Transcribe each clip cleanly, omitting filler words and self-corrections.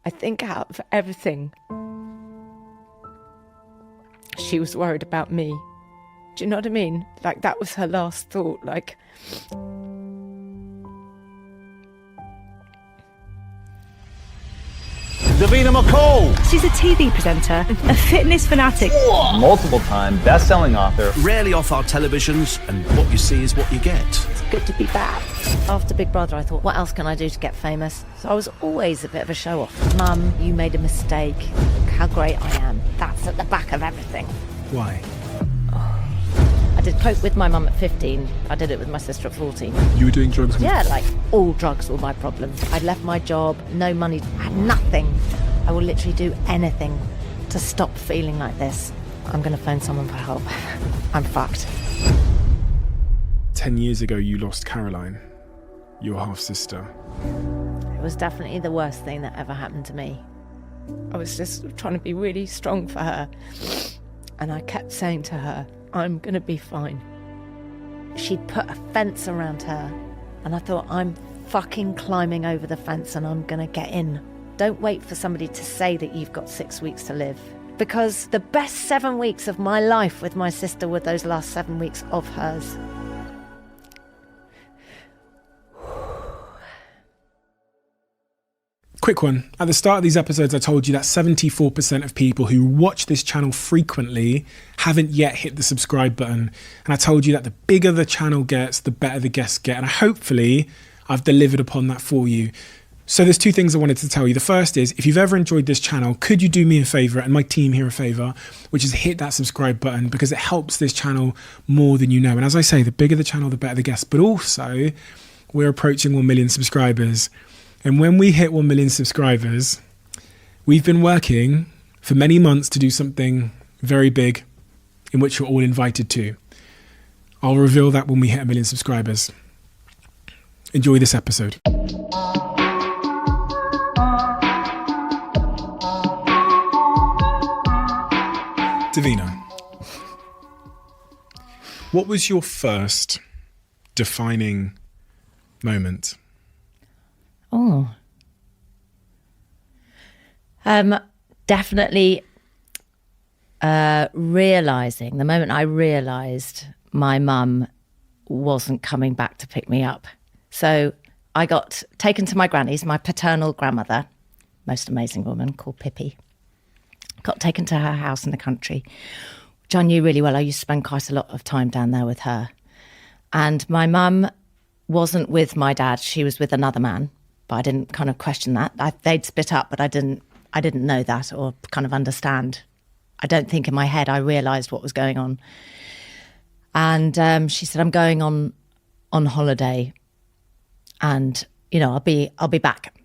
I think out of everything, she was worried about me. Do you know what I mean? Like, that was her last thought, like... Davina McCall. She's a TV presenter, a fitness fanatic. Multiple-time best-selling author. Rarely off our televisions, and what you see is what you get. It's good to be back. After Big Brother, I thought, what else can I do to get famous? So I was always a bit of a show-off. Mum, you made a mistake. Look how great I am. That's at the back of everything. Why? I did coke with my mum at 15. I did it with my sister at 14. You were doing drugs? Yeah, like, all drugs were my problem. I'd left my job, no money, I had nothing. I will literally do anything to stop feeling like this. I'm going to phone someone for help. I'm fucked. 10 years ago, you lost Caroline, your half-sister. It was definitely the worst thing that ever happened to me. I was just trying to be really strong for her. And I kept saying to her, I'm going to be fine. She'd put a fence around her, and I thought, I'm fucking climbing over the fence and I'm going to get in. Don't wait for somebody to say that you've got 6 weeks to live. Because the best 7 weeks of my life with my sister were those last 7 weeks of hers. Quick one. At the start of these episodes, I told you that 74% of people who watch this channel frequently haven't yet hit the subscribe button. And I told you that the bigger the channel gets, the better the guests get. And hopefully I've delivered upon that for you. So there's two things I wanted to tell you. The first is, if you've ever enjoyed this channel, could you do me a favor and my team here a favor, which is hit that subscribe button, because it helps this channel more than you know. And as I say, the bigger the channel, the better the guests. But also, we're approaching 1 million subscribers. And when we hit 1 million subscribers, we've been working for many months to do something very big, in which you're all invited to. I'll reveal that when we hit 1 million subscribers. Enjoy this episode. Davina, what was your first defining moment? Oh. Definitely realising, the moment I realised my mum wasn't coming back to pick me up. So I got taken to my granny's, my paternal grandmother, most amazing woman called Pippi. Got taken to her house in the country, which I knew really well. I used to spend quite a lot of time down there with her. And my mum wasn't with my dad. She was with another man, but I didn't kind of question that. They'd split up, but I didn't know that or kind of understand. I don't think in my head I realised what was going on. And she said, I'm going on holiday and, you know, I'll be back.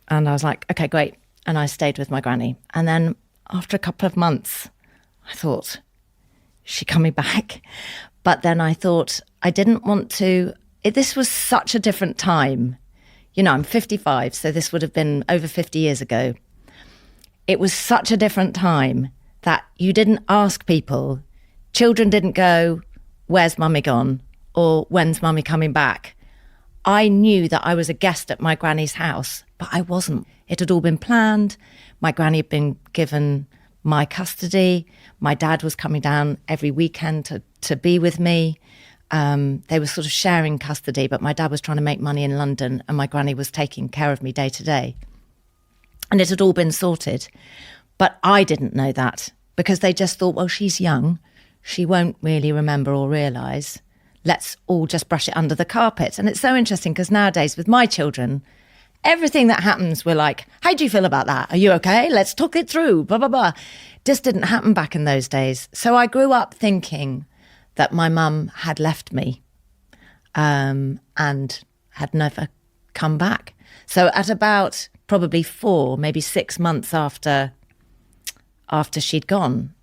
And I was like, okay, great. And I stayed with my granny. And then after a couple of months, I thought, is she coming back? But then I thought I didn't want to. This was such a different time. You know, I'm 55, so this would have been over 50 years ago. It was such a different time that you didn't ask people. Children didn't go, where's mummy gone? Or when's mummy coming back? I knew that I was a guest at my granny's house, but I wasn't. It had all been planned. My granny had been given my custody. My dad was coming down every weekend to be with me. They were sort of sharing custody, but my dad was trying to make money in London and my granny was taking care of me day to day. And it had all been sorted. But I didn't know that because they just thought, well, she's young. She won't really remember or realise. Let's all just brush it under the carpet. And it's so interesting because nowadays with my children, everything that happens, we're like, how do you feel about that? Are you okay? Let's talk it through, blah, blah, blah. Just didn't happen back in those days. So I grew up thinking that my mum had left me and had never come back. So at about probably 4, maybe 6 months after she'd gone,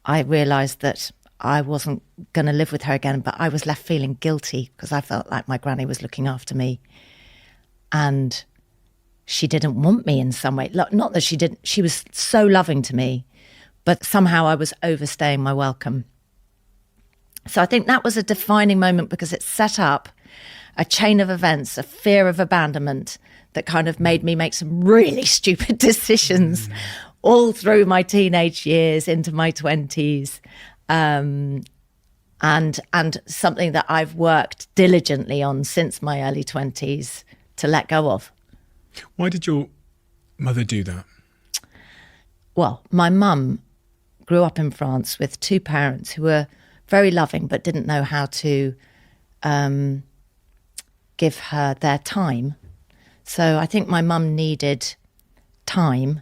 I realised that I wasn't going to live with her again, but I was left feeling guilty because I felt like my granny was looking after me. And she didn't want me in some way. Not that she didn't, she was so loving to me, but somehow I was overstaying my welcome. So I think that was a defining moment because it set up a chain of events, a fear of abandonment that kind of made me make some really stupid decisions all through my teenage years into my 20s. And something that I've worked diligently on since my early 20s to let go of. Why did your mother do that? Well, my mum grew up in France with two parents who were very loving but didn't know how to give her their time. So I think my mum needed time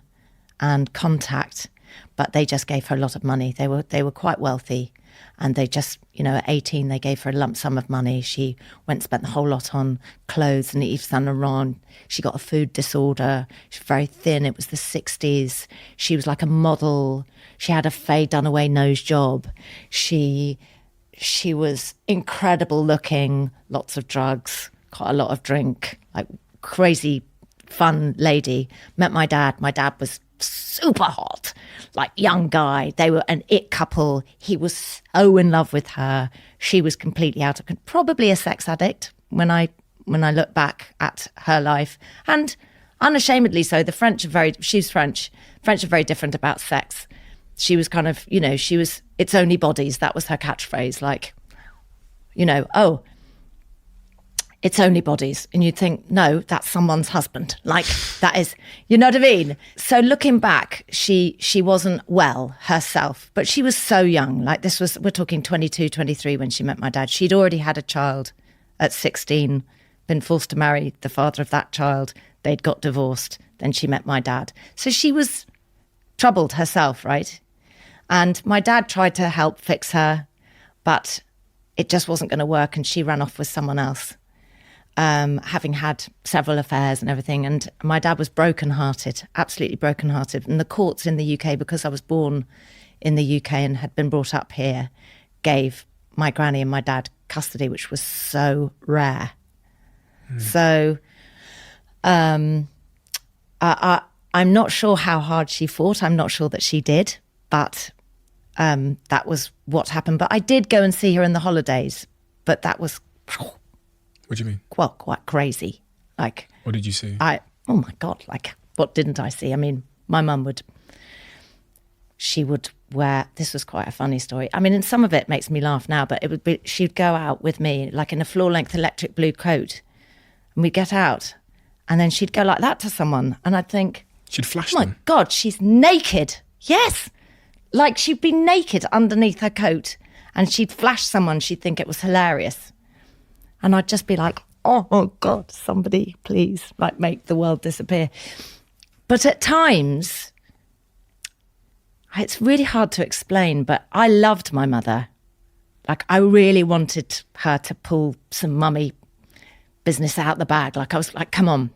and contact, but they just gave her a lot of money. They were quite wealthy, and they just, at 18, they gave her a lump sum of money. She went and spent the whole lot on clothes and Yves Saint Laurent. She got a food disorder. She was very thin. It was the 60s. She was like a model. She had a Faye Dunaway nose job. She was incredible looking, lots of drugs, quite a lot of drink, like crazy fun lady. Met my dad. My dad was super hot, like young guy. They were an it couple. He was so in love with her. She was completely out of control, probably a sex addict when I look back at her life, and unashamedly so. The French are she's French. French are very different about sex. She was kind of, she was, it's only bodies. That was her catchphrase. Like, oh, it's only bodies. And you'd think, no, that's someone's husband. Like, that is, you know what I mean? So looking back, she wasn't well herself, but she was so young. Like we're talking 22, 23 when she met my dad. She'd already had a child at 16, been forced to marry the father of that child. They'd got divorced. Then she met my dad. So she was troubled herself, right? And my dad tried to help fix her, but it just wasn't going to work. And she ran off with someone else. Having had several affairs and everything. And my dad was brokenhearted, absolutely brokenhearted. And the courts in the UK, because I was born in the UK and had been brought up here, gave my granny and my dad custody, which was so rare. So I'm not sure how hard she fought. I'm not sure that she did, but that was what happened. But I did go and see her in the holidays, but that was... What do you mean? Well, quite crazy. Like, what did you see? Oh my God, like, what didn't I see? I mean, my mum would wear, this was quite a funny story. I mean, and some of it makes me laugh now, but she'd go out with me like in a floor-length electric blue coat, and we'd get out, and then she'd go like that to someone, and I'd think... She'd flash them. Oh my God, she's naked. Yes. Like, she'd be naked underneath her coat, and she'd flash someone, she'd think it was hilarious. And I'd just be like, oh God, somebody please, like, make the world disappear. But at times, it's really hard to explain, but I loved my mother. Like, I really wanted her to pull some mummy business out the bag. Like, I was like, come on,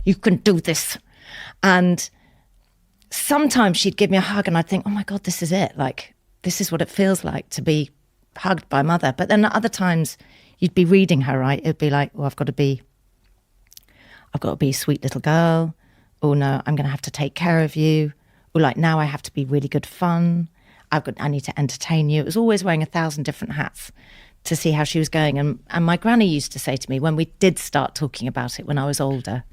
you can do this. And sometimes she'd give me a hug and I'd think, oh my God, this is it. Like, this is what it feels like to be hugged by mother. But then at other times, you'd be reading her, right? It'd be like, well, I've got to be a sweet little girl. Oh no, I'm going to have to take care of you. Or like, now I have to be really good fun. I need to entertain you. It was always wearing 1,000 different hats to see how she was going. And my granny used to say to me, when we did start talking about it when I was older,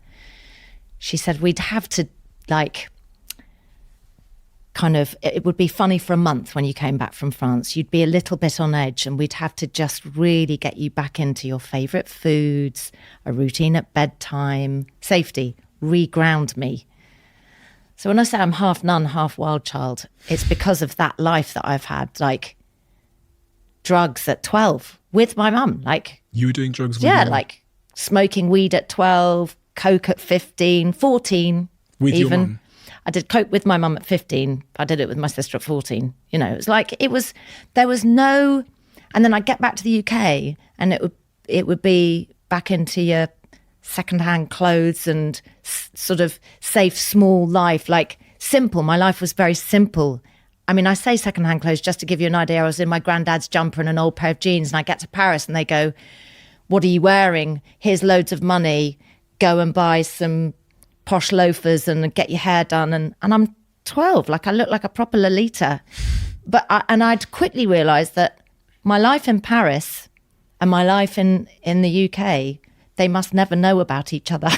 she said we'd have to, like, kind of, it would be funny for a month when you came back from France. You'd be a little bit on edge, and we'd have to just really get you back into your favourite foods, a routine at bedtime, safety, reground me. So when I say I'm half nun, half wild child, it's because of that life that I've had, like drugs at 12 with my mum. Like, you were doing drugs with your mum? Like smoking weed at 12, coke at 15, 14 with even. Your mum? I did coke with my mum at 15. I did it with my sister at 14. You know, it was like, there was no, and then I'd get back to the UK and it would be back into your secondhand clothes and sort of safe, small life, like simple. My life was very simple. I mean, I say secondhand clothes just to give you an idea. I was in my granddad's jumper and an old pair of jeans, and I get to Paris and they go, what are you wearing? Here's loads of money. Go and buy some posh loafers and get your hair done. And I'm 12, like I look like a proper Lolita. But I'd quickly realised that my life in Paris And my life in the UK, they must never know about each other.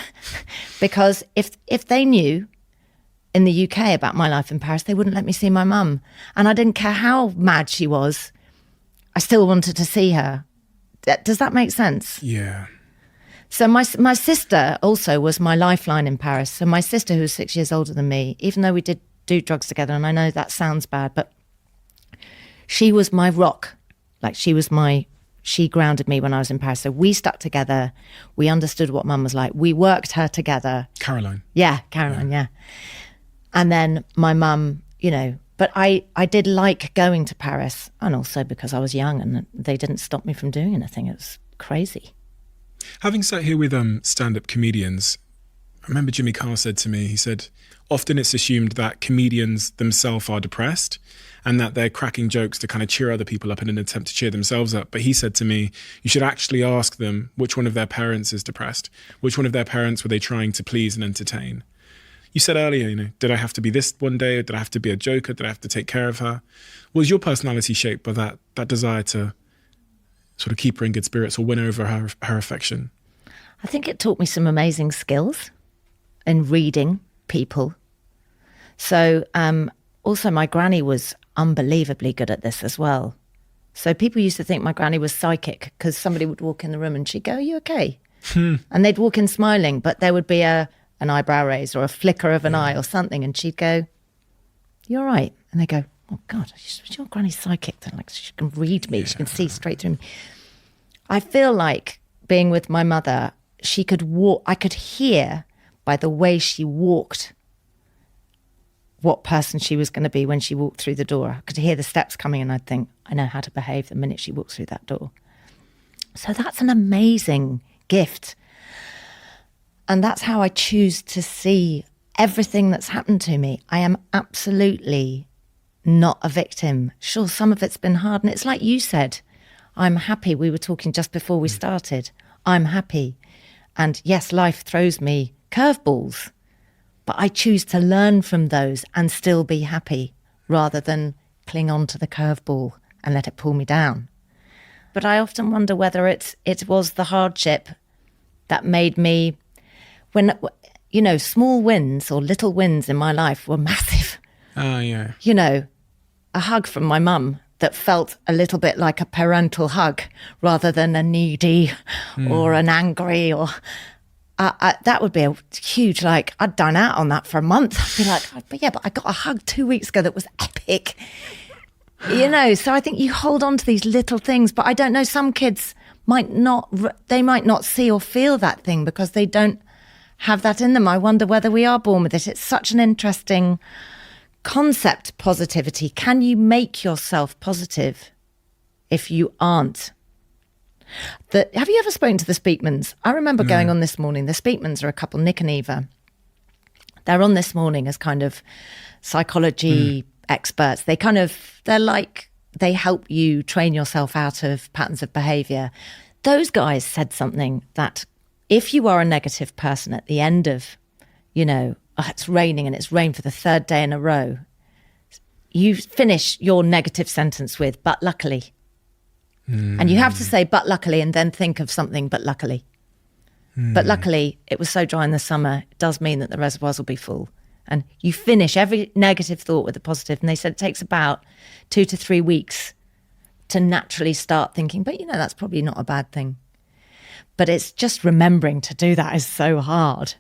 Because if they knew in the UK about my life in Paris, they wouldn't let me see my mum. And I didn't care how mad she was. I still wanted to see her. Does that make sense? Yeah. So my sister also was my lifeline in Paris. So my sister, who was 6 years older than me, even though we did do drugs together, and I know that sounds bad, but she was my rock. Like she grounded me when I was in Paris. So we stuck together. We understood what mum was like. We worked her together. Caroline. Yeah, Caroline, yeah. And then my mum, but I did like going to Paris, and also because I was young and they didn't stop me from doing anything. It was crazy. Having sat here with stand-up comedians, I remember Jimmy Carr said to me, he said, often it's assumed that comedians themselves are depressed and that they're cracking jokes to kind of cheer other people up in an attempt to cheer themselves up. But he said to me, you should actually ask them which one of their parents is depressed. Which one of their parents were they trying to please and entertain? You said earlier, did I have to be this one day? Or did I have to be a joker? Did I have to take care of her? Was your personality shaped by that desire to sort of keep her in good spirits or win over her affection? I think it taught me some amazing skills in reading people. So also my granny was unbelievably good at this as well. So people used to think my granny was psychic because somebody would walk in the room and she'd go, "Are you okay?" And they'd walk in smiling, but there would be an eyebrow raise or a flicker of an eye or something, and she'd go, "You all right?" And they go, "Oh God, your granny's psychic." Then like she can read me, she can see straight through me. I feel like being with my mother, she could walk. I could hear by the way she walked what person she was going to be when she walked through the door. I could hear the steps coming, and I'd think, I know how to behave the minute she walks through that door. So that's an amazing gift. And that's how I choose to see everything that's happened to me. I am absolutely not a victim. Sure, some of it's been hard. And it's like you said, I'm happy. We were talking just before we started. I'm happy. And yes, life throws me curveballs, but I choose to learn from those and still be happy rather than cling on to the curveball and let it pull me down. But I often wonder whether it was the hardship that made me, when, small wins or little wins in my life were massive. Oh, yeah. A hug from my mum that felt a little bit like a parental hug rather than a needy or an angry or... that would be a huge, I'd dine out on that for a month. I'd be like, but I got a hug 2 weeks ago that was epic. So I think you hold on to these little things, but I don't know, some kids might not see or feel that thing because they don't have that in them. I wonder whether we are born with it. It's such an interesting concept, positivity. Can you make yourself positive if you aren't? Have you ever spoken to the Speakmans? I remember going on This Morning. The Speakmans are a couple, Nick and Eva. They're on This Morning as kind of psychology experts. They help you train yourself out of patterns of behaviour. Those guys said something that if you are a negative person at the end of, it's raining and it's rained for the third day in a row, you finish your negative sentence with, "but luckily." And you have to say, "but luckily," and then think of something, "but luckily." But luckily, it was so dry in the summer, it does mean that the reservoirs will be full. And you finish every negative thought with a positive. And they said it takes about 2 to 3 weeks to naturally start thinking, but that's probably not a bad thing. But it's just remembering to do that is so hard.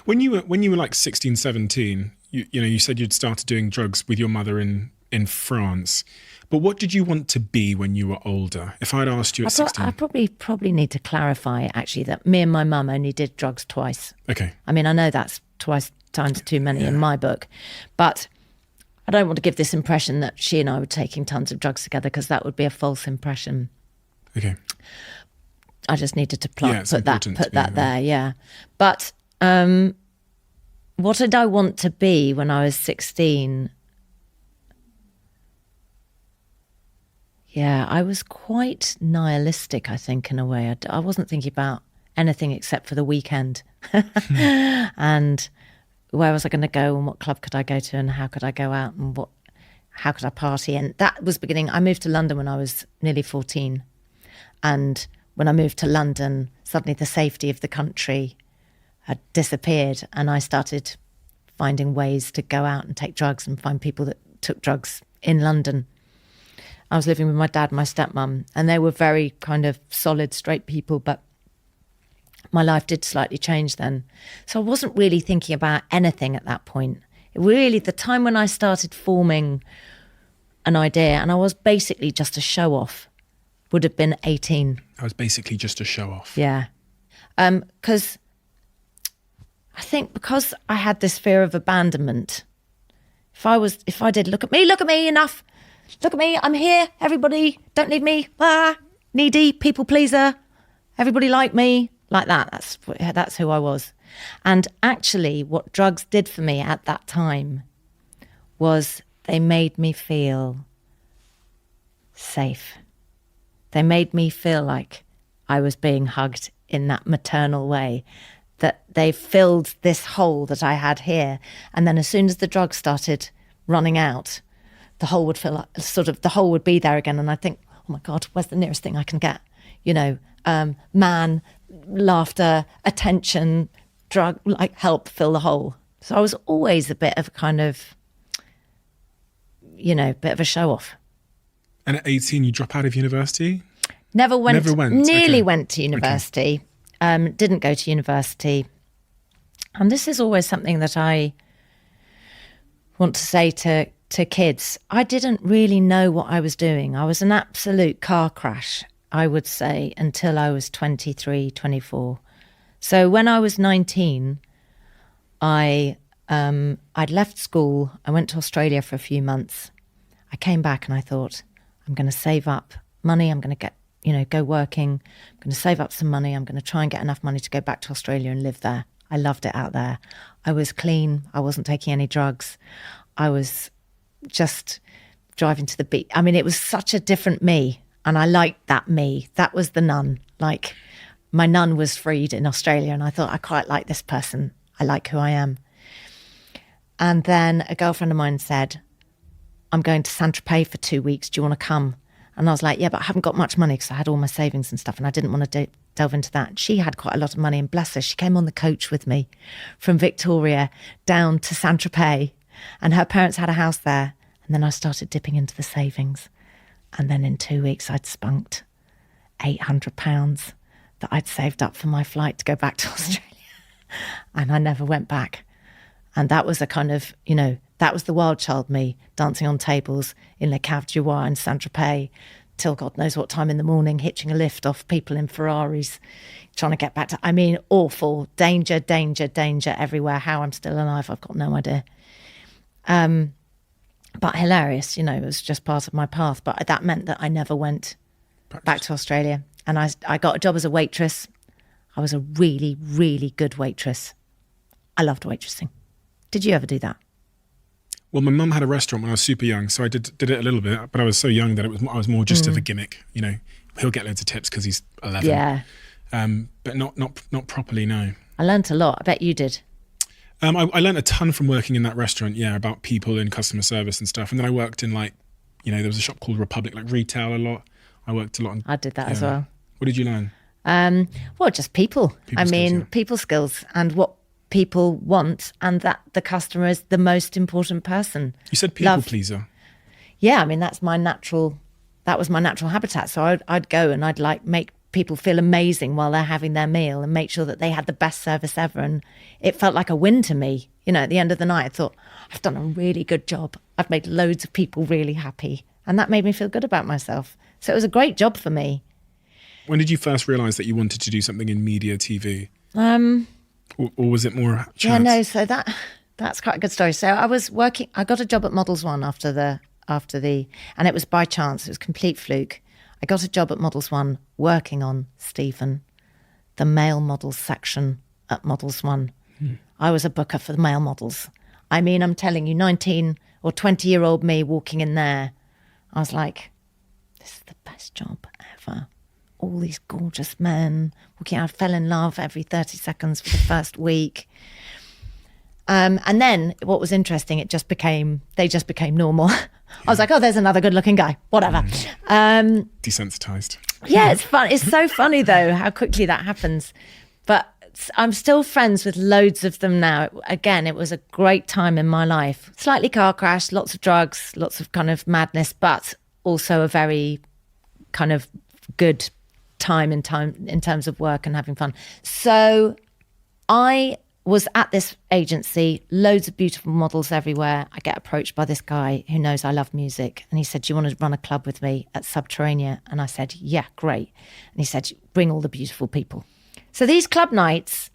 When you were like 16, 17, you said you'd started doing drugs with your mother in France. But what did you want to be when you were older? If I'd asked you at 16... I probably need to clarify, actually, that me and my mum only did drugs twice. Okay. I mean, I know that's times too many in my book, but I don't want to give this impression that she and I were taking tons of drugs together because that would be a false impression. Okay. I just needed to put that there, yeah. But what did I want to be when I was 16? Yeah, I was quite nihilistic, I think, in a way. I wasn't thinking about anything except for the weekend. And where was I going to go and what club could I go to and how could I go out and how could I party? And that was beginning. I moved to London when I was nearly 14. And when I moved to London, suddenly the safety of the country had disappeared, and I started finding ways to go out and take drugs and find people that took drugs in London. I was living with my dad and my stepmom, and they were very kind of solid, straight people, but my life did slightly change then. So I wasn't really thinking about anything at that point. Really, the time when I started forming an idea, and I was basically just a show-off, would have been 18. I was basically just a show-off. Yeah. Because I think because I had this fear of abandonment, if I did, look at me, enough. Look at me, I'm here, everybody, don't leave me. Needy, people pleaser, everybody like me. Like that, that's who I was. And actually what drugs did for me at that time was they made me feel safe. They made me feel like I was being hugged in that maternal way, that they filled this hole that I had here. And then as soon as the drugs started running out, the hole would fill up, the hole would be there again. And I'd think, oh my God, where's the nearest thing I can get? Man, laughter, attention, drug, like help fill the hole. So I was always a bit of a kind of, bit of a show off. And at 18, you drop out of university? Nearly Okay. went to university. Okay. Didn't go to university. And this is always something that I want to say to kids. I didn't really know what I was doing. I was an absolute car crash, I would say, until I was 23, 24. So when I was 19, I'd left school. I went to Australia for a few months. I came back and I thought, I'm going to save up money. I'm going to go working. I'm going to save up some money. I'm going to try and get enough money to go back to Australia and live there. I loved it out there. I was clean. I wasn't taking any drugs. I was just driving to the beach. I mean, it was such a different me. And I liked that me. That was the nun. Like, my nun was freed in Australia, and I thought, I quite like this person. I like who I am. And then a girlfriend of mine said, I'm going to Saint-Tropez for 2 weeks. Do you want to come? And I was like, yeah, but I haven't got much money because I had all my savings and stuff, and I didn't want to delve into that. She had quite a lot of money, and bless her, she came on the coach with me from Victoria down to Saint-Tropez, and her parents had a house there. And then I started dipping into the savings. And then in 2 weeks, I'd spunked £800 that I'd saved up for my flight to go back to Australia. And I never went back. And that was a kind of, that was the wild child me, dancing on tables in Le Cave du Roi in Saint-Tropez till God knows what time in the morning, hitching a lift off people in Ferraris, trying to get back to, awful, danger, danger, danger everywhere. How I'm still alive, I've got no idea. But hilarious, it was just part of my path. But that meant that I never went back to Australia. And I got a job as a waitress. I was a really, really good waitress. I loved waitressing. Did you ever do that? Well, my mum had a restaurant when I was super young, so I did it a little bit, but I was so young that I was more just of a gimmick. He'll get loads of tips because he's 11. Yeah. But not properly, no. I learnt a lot. I bet you did. I learned a ton from working in that restaurant, about people and customer service and stuff. And then I worked in there was a shop called Republic, retail a lot. I worked a lot. I did that as well. What did you learn? Well, just people. Skills, people skills and what people want, and that the customer is the most important person. You said people pleaser. Yeah, that was my natural habitat. So I'd go and I'd make people feel amazing while they're having their meal and make sure that they had the best service ever. And it felt like a win to me. At the end of the night, I thought, I've done a really good job. I've made loads of people really happy. And that made me feel good about myself. So it was a great job for me. When did you first realise that you wanted to do something in media TV? Or was it more chance? Yeah, no, so that's quite a good story. So I got a job at Models One after the, and it was by chance, it was complete fluke. I got a job at Models One working on, Stephen, the male models section at Models One. I was a booker for the male models. I'm telling you, 19 or 20-year-old me walking in there, I was like, this is the best job ever. All these gorgeous men walking out. I fell in love every 30 seconds for the first week. And then what was interesting, they just became normal. I was like, oh, there's another good looking guy, whatever. Desensitized. Yeah, it's fun. It's so funny though how quickly that happens. But I'm still friends with loads of them now. Again, it was a great time in my life. Slightly car crash, lots of drugs, lots of kind of madness, but also a very kind of good time in terms of work and having fun. So I was at this agency, loads of beautiful models everywhere. I get approached by this guy who knows I love music. And he said, do you want to run a club with me at Subterranea? And I said, yeah, great. And he said, bring all the beautiful people. So these club nights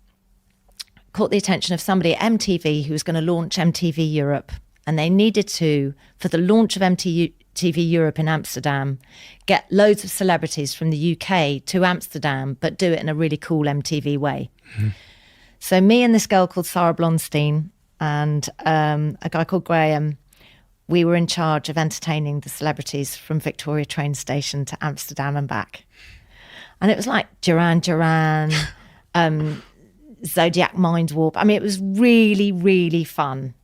caught the attention of somebody at MTV who was going to launch MTV Europe. And they needed to, for the launch of MTV Europe in Amsterdam, get loads of celebrities from the UK to Amsterdam, but do it in a really cool MTV way. Mm-hmm. So me and this girl called Sarah Blonstein and a guy called Graham, we were in charge of entertaining the celebrities from Victoria train station to Amsterdam and back. And it was like Duran Duran, Zodiac Mind Warp. I mean, it was really, really fun.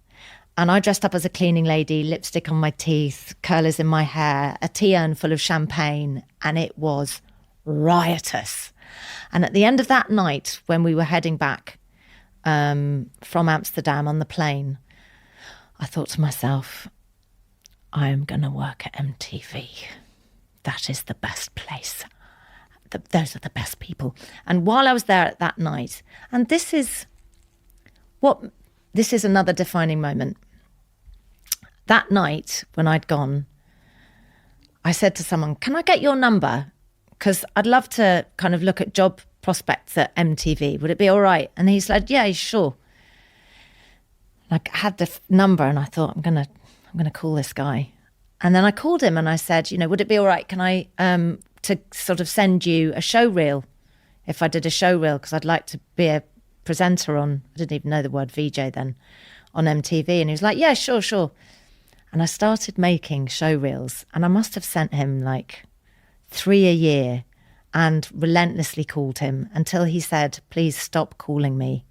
And I dressed up as a cleaning lady, lipstick on my teeth, curlers in my hair, a tea urn full of champagne, and it was riotous. And at the end of that night, when we were heading back from Amsterdam on the plane, I thought to myself, I am going to work at MTV. That is the best place. Those are the best people. And while I was there at that night, and this is another defining moment. That night when I'd gone, I said to someone, can I get your number? Because I'd love to kind of look at job prospects at MTV. Would it be all right? And he said, yeah, sure. I had the number and I thought, I'm gonna call this guy. And then I called him and I said, would it be all right? Can I to sort of send you a show reel if I did a show reel, because I'd like to be a presenter on, I didn't even know the word VJ then, on MTV. And he was like, yeah, sure. And I started making show reels, and I must have sent him like 3 a year and relentlessly called him until he said, please stop calling me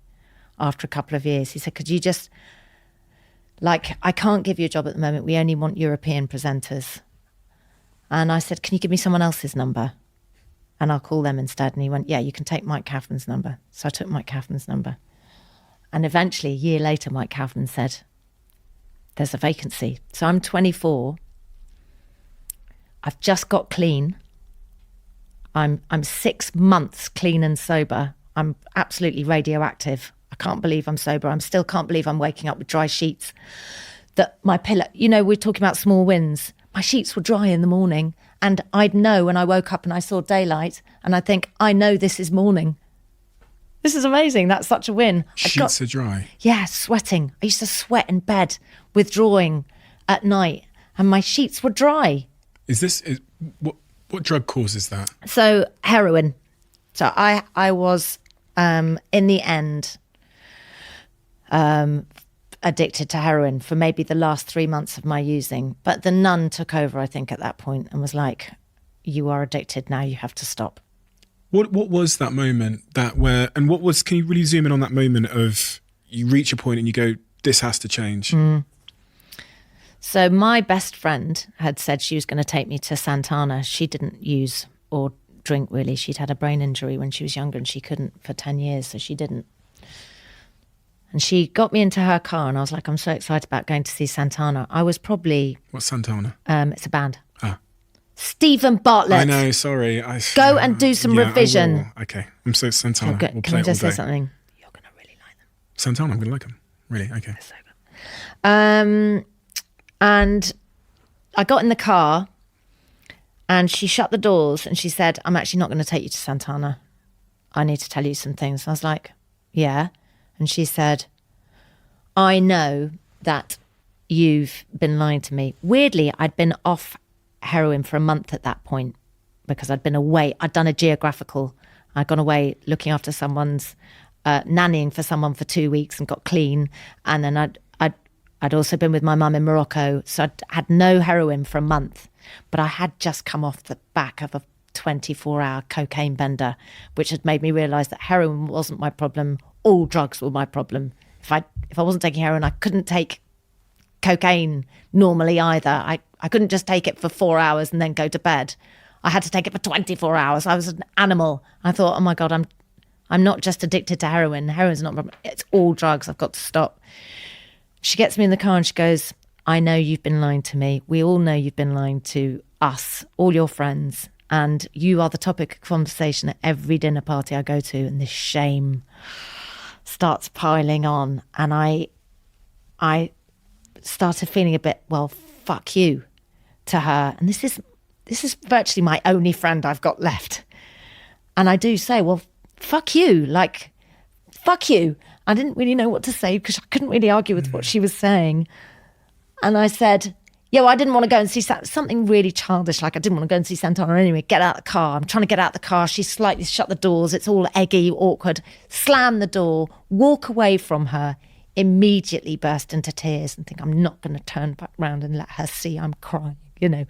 after a couple of years. He said, could you just, I can't give you a job at the moment. We only want European presenters. And I said, can you give me someone else's number? And I'll call them instead. And he went, yeah, you can take Mike Kaufman's number. So I took Mike Kaufman's number. And eventually, a year later, Mike Kaufman said, there's a vacancy. So I'm 24. I've just got clean. I'm 6 months clean and sober. I'm absolutely radioactive. I can't believe I'm sober. I still can't believe I'm waking up with dry sheets. That my pillow, we're talking about small wins. My sheets were dry in the morning, and I'd know when I woke up and I saw daylight, and I'd think, I know this is morning. This is amazing. That's such a win. Sheets are dry. Yeah, sweating. I used to sweat in bed, withdrawing at night, and my sheets were dry. What drug causes that? So heroin. So I was in the end addicted to heroin for maybe the last 3 months of my using. But the nun took over, I think, at that point and was like, you are addicted now, you have to stop. What was that moment can you really zoom in on that moment of you reach a point and you go, this has to change? So my best friend had said she was going to take me to Santana. She didn't use or drink really. She'd had a brain injury when she was younger and she couldn't for 10 years, so she didn't. And she got me into her car and I was like, I'm so excited about going to see Santana. I was probably... What's Santana? It's a band. Stephen Bartlett. I know, sorry. Go and do some revision. Okay, I'm so Santana. Okay. We'll Can play I just it all say day. something? You're going to really like them. Santana, I'm going to like them. Really? Okay. They're so good. And I got in the car and she shut the doors and she said, I'm actually not going to take you to Santana. I need to tell you some things. I was like, yeah. And she said, I know that you've been lying to me. Weirdly, I'd been off heroin for a month at that point because I'd been away. I'd done a geographical. I'd gone away looking after someone's, nannying for someone for 2 weeks and got clean. And then I'd also been with my mum in Morocco. So I'd had no heroin for a month, but I had just come off the back of a 24-hour cocaine bender, which had made me realise that heroin wasn't my problem. All drugs were my problem. If I wasn't taking heroin, I couldn't take cocaine normally either. I couldn't just take it for 4 hours and then go to bed. I had to take it for 24 hours. I was an animal. I thought, oh my God, I'm not just addicted to heroin. Heroin's not a problem. It's all drugs. I've got to stop. She gets me in the car and she goes, I know you've been lying to me. We all know you've been lying to us, all your friends. And you are the topic of conversation at every dinner party I go to. And this shame starts piling on. And I started feeling a bit, well, fuck you to her. And this is virtually my only friend I've got left. And I do say, well, fuck you. Like, fuck you. I didn't really know what to say because I couldn't really argue with what she was saying. And I said, yeah, well, I didn't want to go and see something really childish. Like, I didn't want to go and see Santana anyway. Get out of the car. I'm trying to get out of the car. She slightly shut the doors. It's all eggy, awkward. Slam the door, walk away from her, immediately burst into tears and think, I'm not going to turn back round and let her see I'm crying, you know.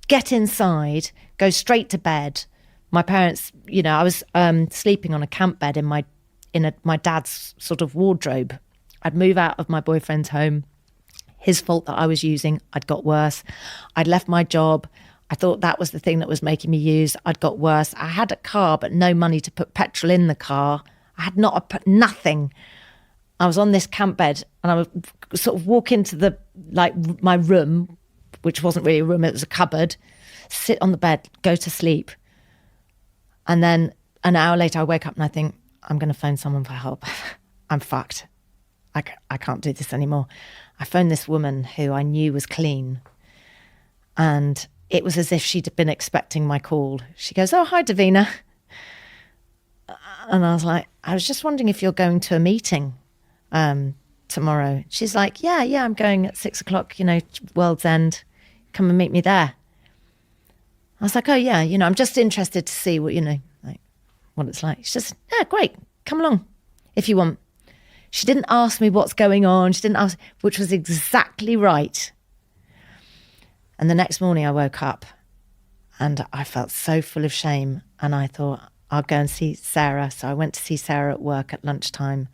Get inside, go straight to bed. My parents, you know, I was sleeping on a camp bed in my dad's sort of wardrobe. I'd move out of my boyfriend's home. His fault that I was using, I'd got worse. I'd left my job. I thought that was the thing that was making me use. I'd got worse. I had a car, but no money to put petrol in the car. I had nothing. I was on this camp bed and I would sort of walk into my room, which wasn't really a room, it was a cupboard, sit on the bed, go to sleep. And then an hour later I wake up and I think, I'm going to phone someone for help. I'm fucked. I can't do this anymore. I phoned this woman who I knew was clean. And it was as if she'd been expecting my call. She goes, oh, hi, Davina. And I was like, I was just wondering if you're going to a meeting tomorrow. She's like, yeah, I'm going at 6 o'clock, you know, World's End. Come and meet me there. I was like, oh, yeah, you know, I'm just interested to see what, you know, like what it's like. She says, yeah, great. Come along if you want. She didn't ask me what's going on. She didn't ask, which was exactly right. And the next morning I woke up and I felt so full of shame. And I thought, I'll go and see Sarah. So I went to see Sarah at work at lunchtime.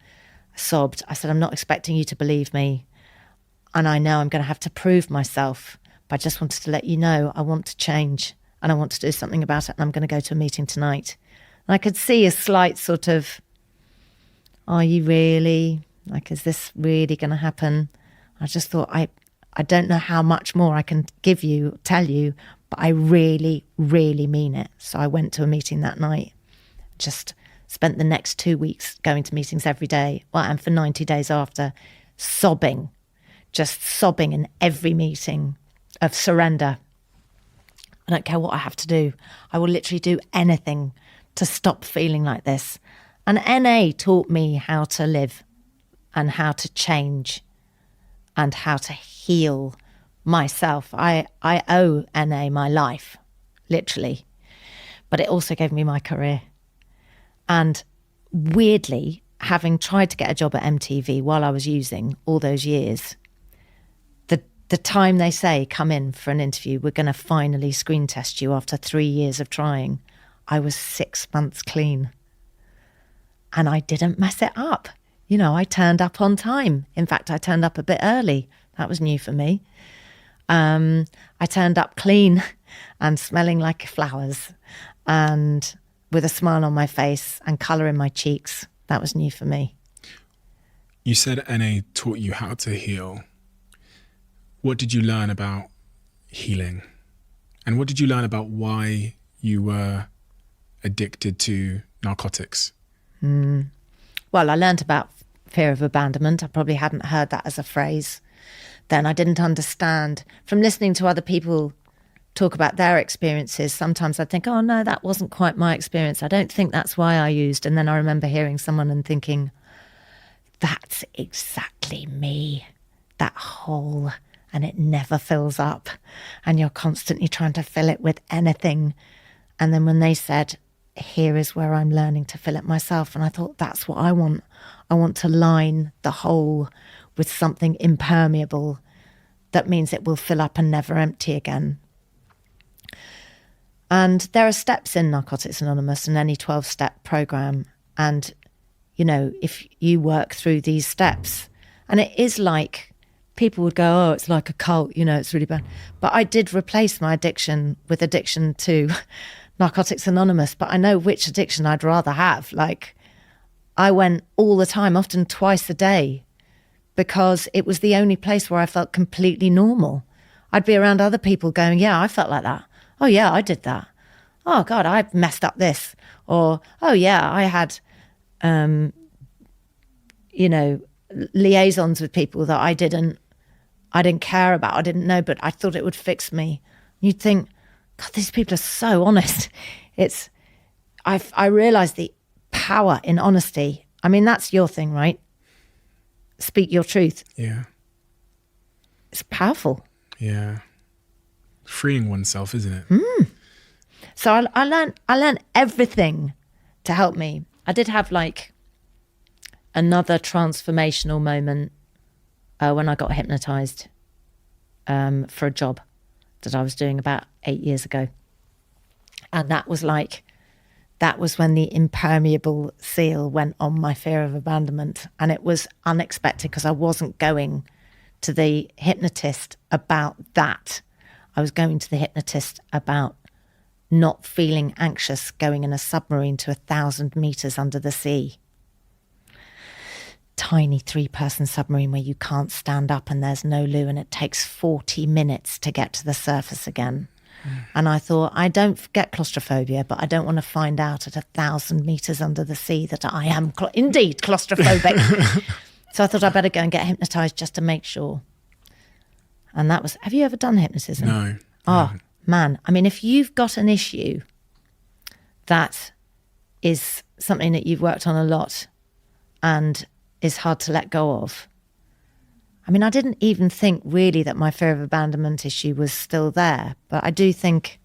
I sobbed. I said, I'm not expecting you to believe me. And I know I'm going to have to prove myself. But I just wanted to let you know I want to change and I want to do something about it. And I'm going to go to a meeting tonight. And I could see a slight sort of, are you really? Like, is this really going to happen? I just thought, I don't know how much more I can tell you, but I really, really mean it. So I went to a meeting that night, just spent the next 2 weeks going to meetings every day. Well, and for 90 days after, sobbing in every meeting of surrender. I don't care what I have to do. I will literally do anything to stop feeling like this. And NA taught me how to live and how to change and how to heal myself. I owe NA my life, literally. But it also gave me my career. And weirdly, having tried to get a job at MTV while I was using all those years, the time they say, come in for an interview, we're going to finally screen test you after 3 years of trying, I was 6 months clean. And I didn't mess it up. You know, I turned up on time. In fact, I turned up a bit early. That was new for me. I turned up clean and smelling like flowers and with a smile on my face and colour in my cheeks. That was new for me. You said NA taught you how to heal. What did you learn about healing? And what did you learn about why you were addicted to narcotics? Well, I learned about fear of abandonment. I probably hadn't heard that as a phrase. Then I didn't understand. From listening to other people talk about their experiences, sometimes I think, oh no, that wasn't quite my experience. I don't think that's why I used. And then I remember hearing someone and thinking, that's exactly me, that hole, and it never fills up. And you're constantly trying to fill it with anything. And then when they said, here is where I'm learning to fill it myself. And I thought, that's what I want. I want to line the hole with something impermeable that means it will fill up and never empty again. And there are steps in Narcotics Anonymous and any 12-step program. And, you know, if you work through these steps, and it is like people would go, oh, it's like a cult, you know, it's really bad. But I did replace my addiction with addiction to Narcotics Anonymous, but I know which addiction I'd rather have. Like, I went all the time, often twice a day, because it was the only place where I felt completely normal. I'd be around other people going, yeah, I felt like that. Oh, yeah, I did that. Oh, God, I messed up this. Or, oh, yeah, I had, you know, liaisons with people that I didn't care about. I didn't know, but I thought it would fix me. You'd think, God, these people are so honest. I realised the power in honesty. I mean, that's your thing, right? Speak your truth. Yeah. It's powerful. Yeah. Freeing oneself, isn't it? So I learned everything to help me. I did have like another transformational moment when I got hypnotized for a job that I was doing about 8 years ago. And that was when the impermeable seal went on my fear of abandonment. And it was unexpected because I wasn't going to the hypnotist about that. I was going to the hypnotist about not feeling anxious going in a submarine to 1,000 meters under the sea. Tiny 3-person submarine where you can't stand up and there's no loo, and it takes 40 minutes to get to the surface again. And I thought, I don't get claustrophobia, but I don't want to find out at 1,000 meters under the sea that I am indeed claustrophobic. So I thought I'd better go and get hypnotized just to make sure. And that was, have you ever done hypnotism? No. Oh, man. I mean, if you've got an issue that is something that you've worked on a lot and is hard to let go of. I mean, I didn't even think really that my fear of abandonment issue was still there, but I do think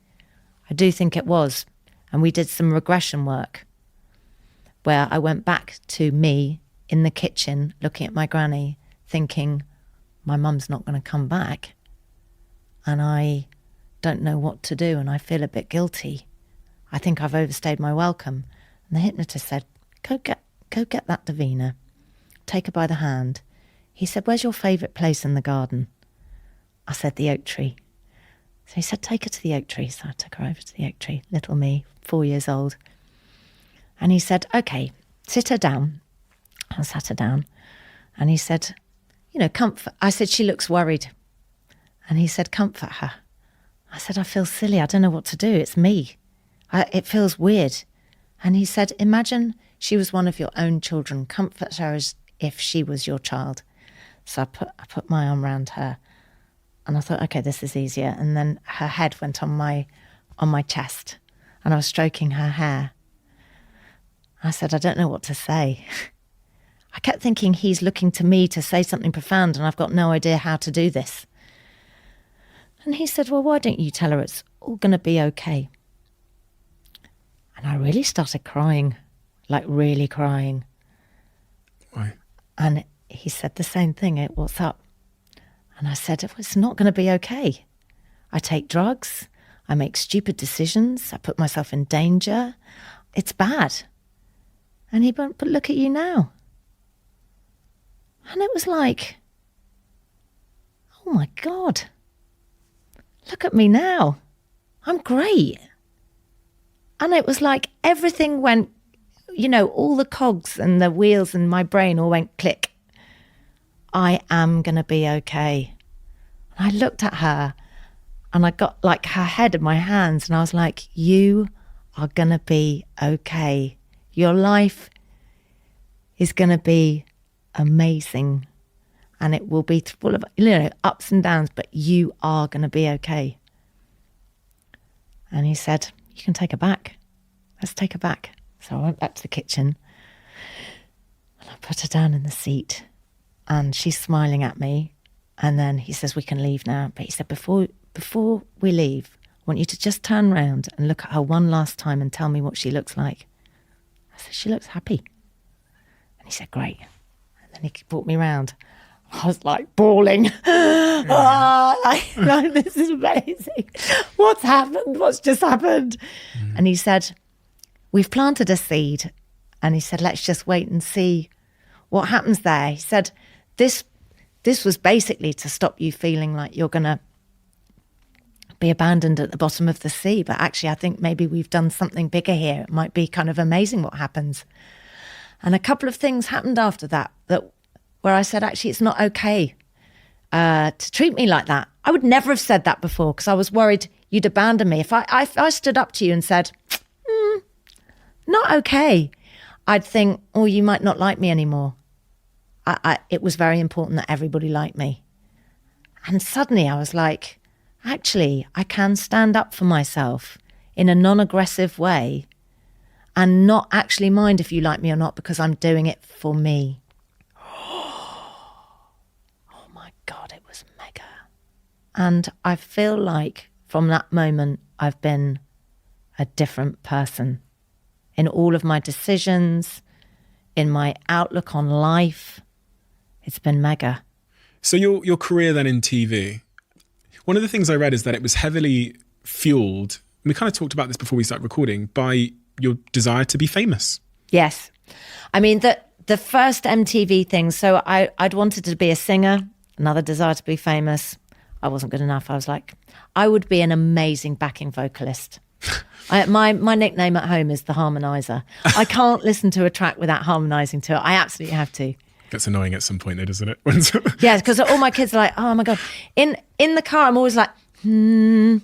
it was. And we did some regression work where I went back to me in the kitchen looking at my granny thinking, my mum's not going to come back and I don't know what to do and I feel a bit guilty. I think I've overstayed my welcome. And the hypnotist said, go get that Davina. Take her by the hand. He said, where's your favourite place in the garden? I said, the oak tree. So he said, take her to the oak tree. So I took her over to the oak tree, little me, 4 years old. And he said, okay, sit her down. I sat her down. And he said, you know, comfort. I said, she looks worried. And he said, comfort her. I said, I feel silly. I don't know what to do. It's me. It feels weird. And he said, imagine she was one of your own children. Comfort her as if she was your child. So I put my arm around her and I thought, okay, this is easier. And then her head went on my chest and I was stroking her hair. I said, I don't know what to say. I kept thinking he's looking to me to say something profound and I've got no idea how to do this. And he said, well, why don't you tell her it's all going to be okay? And I really started crying, like really crying. Why? And he said the same thing, what's up? And I said, it's not going to be okay. I take drugs, I make stupid decisions, I put myself in danger. It's bad. And he went, but look at you now. And it was like, oh my God, look at me now. I'm great. And it was like everything went, you know, all the cogs and the wheels in my brain all went click. I am going to be okay. And I looked at her and I got like her head in my hands and I was like, you are going to be okay. Your life is going to be amazing and it will be full of, you know, ups and downs, but you are going to be okay. And he said, you can take her back. Let's take her back. So I went back to the kitchen and I put her down in the seat and she's smiling at me. And then he says, we can leave now. But he said, before we leave, I want you to just turn around and look at her one last time and tell me what she looks like. I said, she looks happy. And he said, great. And then he brought me round. I was like bawling. Like, this is amazing. What's happened? What's just happened? And he said, we've planted a seed. And he said, let's just wait and see what happens there. He said, this this was basically to stop you feeling like you're going to be abandoned at the bottom of the sea. But actually, I think maybe we've done something bigger here. It might be kind of amazing what happens. And a couple of things happened after that where I said, actually, it's not okay to treat me like that. I would never have said that before because I was worried you'd abandon me. If I stood up to you and said, not okay, I'd think, oh, you might not like me anymore. It was very important that everybody liked me. And suddenly I was like, actually, I can stand up for myself in a non-aggressive way and not actually mind if you like me or not because I'm doing it for me. Oh my God, it was mega. And I feel like from that moment, I've been a different person in all of my decisions, in my outlook on life. It's been mega. So your career then in TV, one of the things I read is that it was heavily fueled, and we kind of talked about this before we started recording, by your desire to be famous. Yes. I mean, the first MTV thing, so I'd wanted to be a singer, another desire to be famous. I wasn't good enough. I was like, I would be an amazing backing vocalist. My nickname at home is the harmonizer. I can't listen to a track without harmonizing to it. I absolutely have to. Gets annoying at some point though, doesn't it? Yeah, because all my kids are like, oh my God. In the car, I'm always like, and,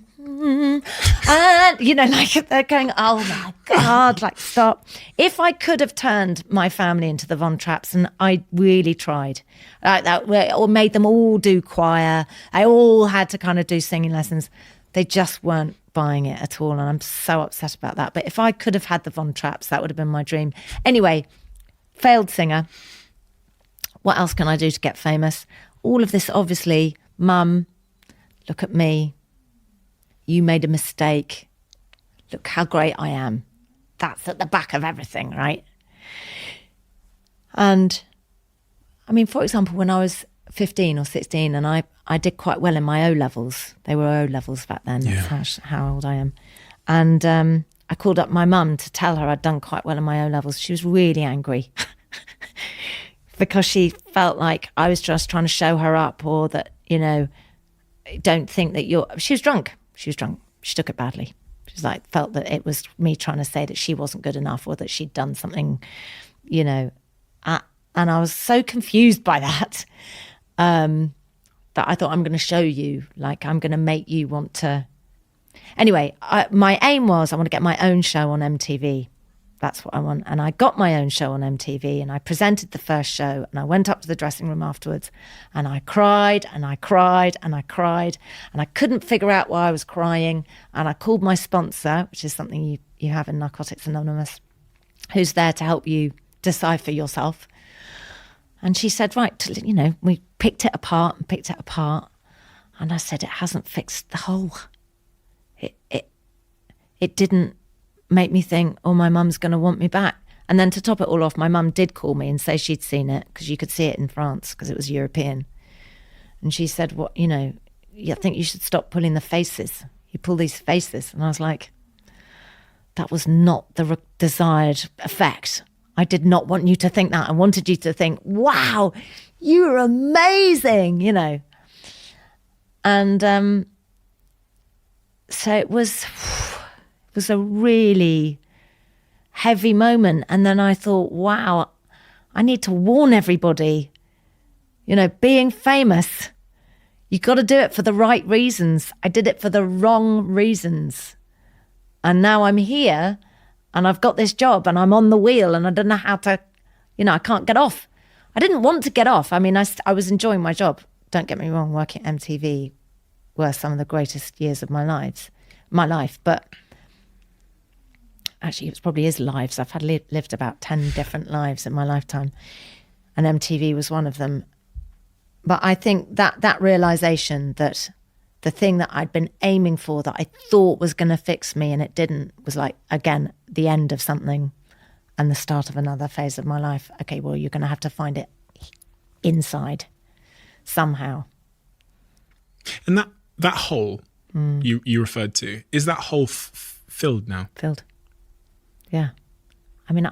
like they're going, oh my God, like stop. If I could have turned my family into the Von Trapps, and I really tried, like that, or made them all do choir, I all had to kind of do singing lessons. They just weren't buying it at all, and I'm so upset about that. But if I could have had the Von Trapps, that would have been my dream. Anyway, failed singer. What else can I do to get famous? All of this, obviously, Mum, look at me. You made a mistake. Look how great I am. That's at the back of everything, right? And, I mean, for example, when I was 15 or 16 and I did quite well in my O-levels. They were O-levels back then. Yeah. That's how old I am. And I called up my mum to tell her I'd done quite well in my O-levels. She was really angry. Because she felt like I was just trying to show her up, or that, don't think that she was drunk. She took it badly. She's like, felt that it was me trying to say that she wasn't good enough, or that she'd done something, and I was so confused by that, that I thought, I'm going to show you, like, I'm going to make you want to. Anyway, my aim was I want to get my own show on MTV. That's what I want. And I got my own show on MTV, and I presented the first show, and I went up to the dressing room afterwards, and I cried and I cried and I cried, and I couldn't figure out why I was crying. And I called my sponsor, which is something you have in Narcotics Anonymous, who's there to help you decipher yourself. And she said, right, we picked it apart. And I said, it hasn't fixed the hole. It didn't make me think, oh, my mum's going to want me back. And then to top it all off, my mum did call me and say she'd seen it, because you could see it in France because it was European. And she said, what, I think you should stop pulling the faces. You pull these faces. And I was like, that was not the desired effect. I did not want you to think that. I wanted you to think, wow, you're amazing, And so it was a really heavy moment. And then I thought, wow, I need to warn everybody, being famous, you've got to do it for the right reasons. I did it for the wrong reasons. And now I'm here and I've got this job and I'm on the wheel and I don't know how to, I can't get off. I didn't want to get off. I mean, I was enjoying my job. Don't get me wrong, working at MTV were some of the greatest years of my life. But actually, it probably is lives. I've had lived about 10 different lives in my lifetime, and MTV was one of them. But I think that realization that the thing that I'd been aiming for, that I thought was going to fix me and it didn't, was like, again, the end of something and the start of another phase of my life. Okay, well, you're going to have to find it inside somehow. And that hole you referred to, is that hole filled now? Filled. Yeah. I mean,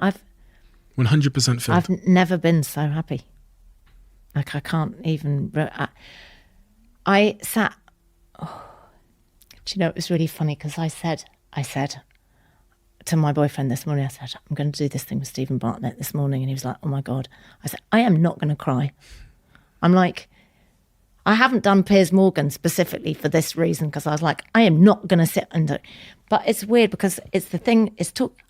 100% filled. I've never been so happy. Like I can't even. I sat. Oh, do you know, it was really funny because I said to my boyfriend this morning, I said, I'm going to do this thing with Stephen Bartlett this morning. And he was like, oh my God. I said, I am not going to cry. I'm like, I haven't done Piers Morgan specifically for this reason, because I was like, I am not going to sit and do. But it's weird because it's the thing,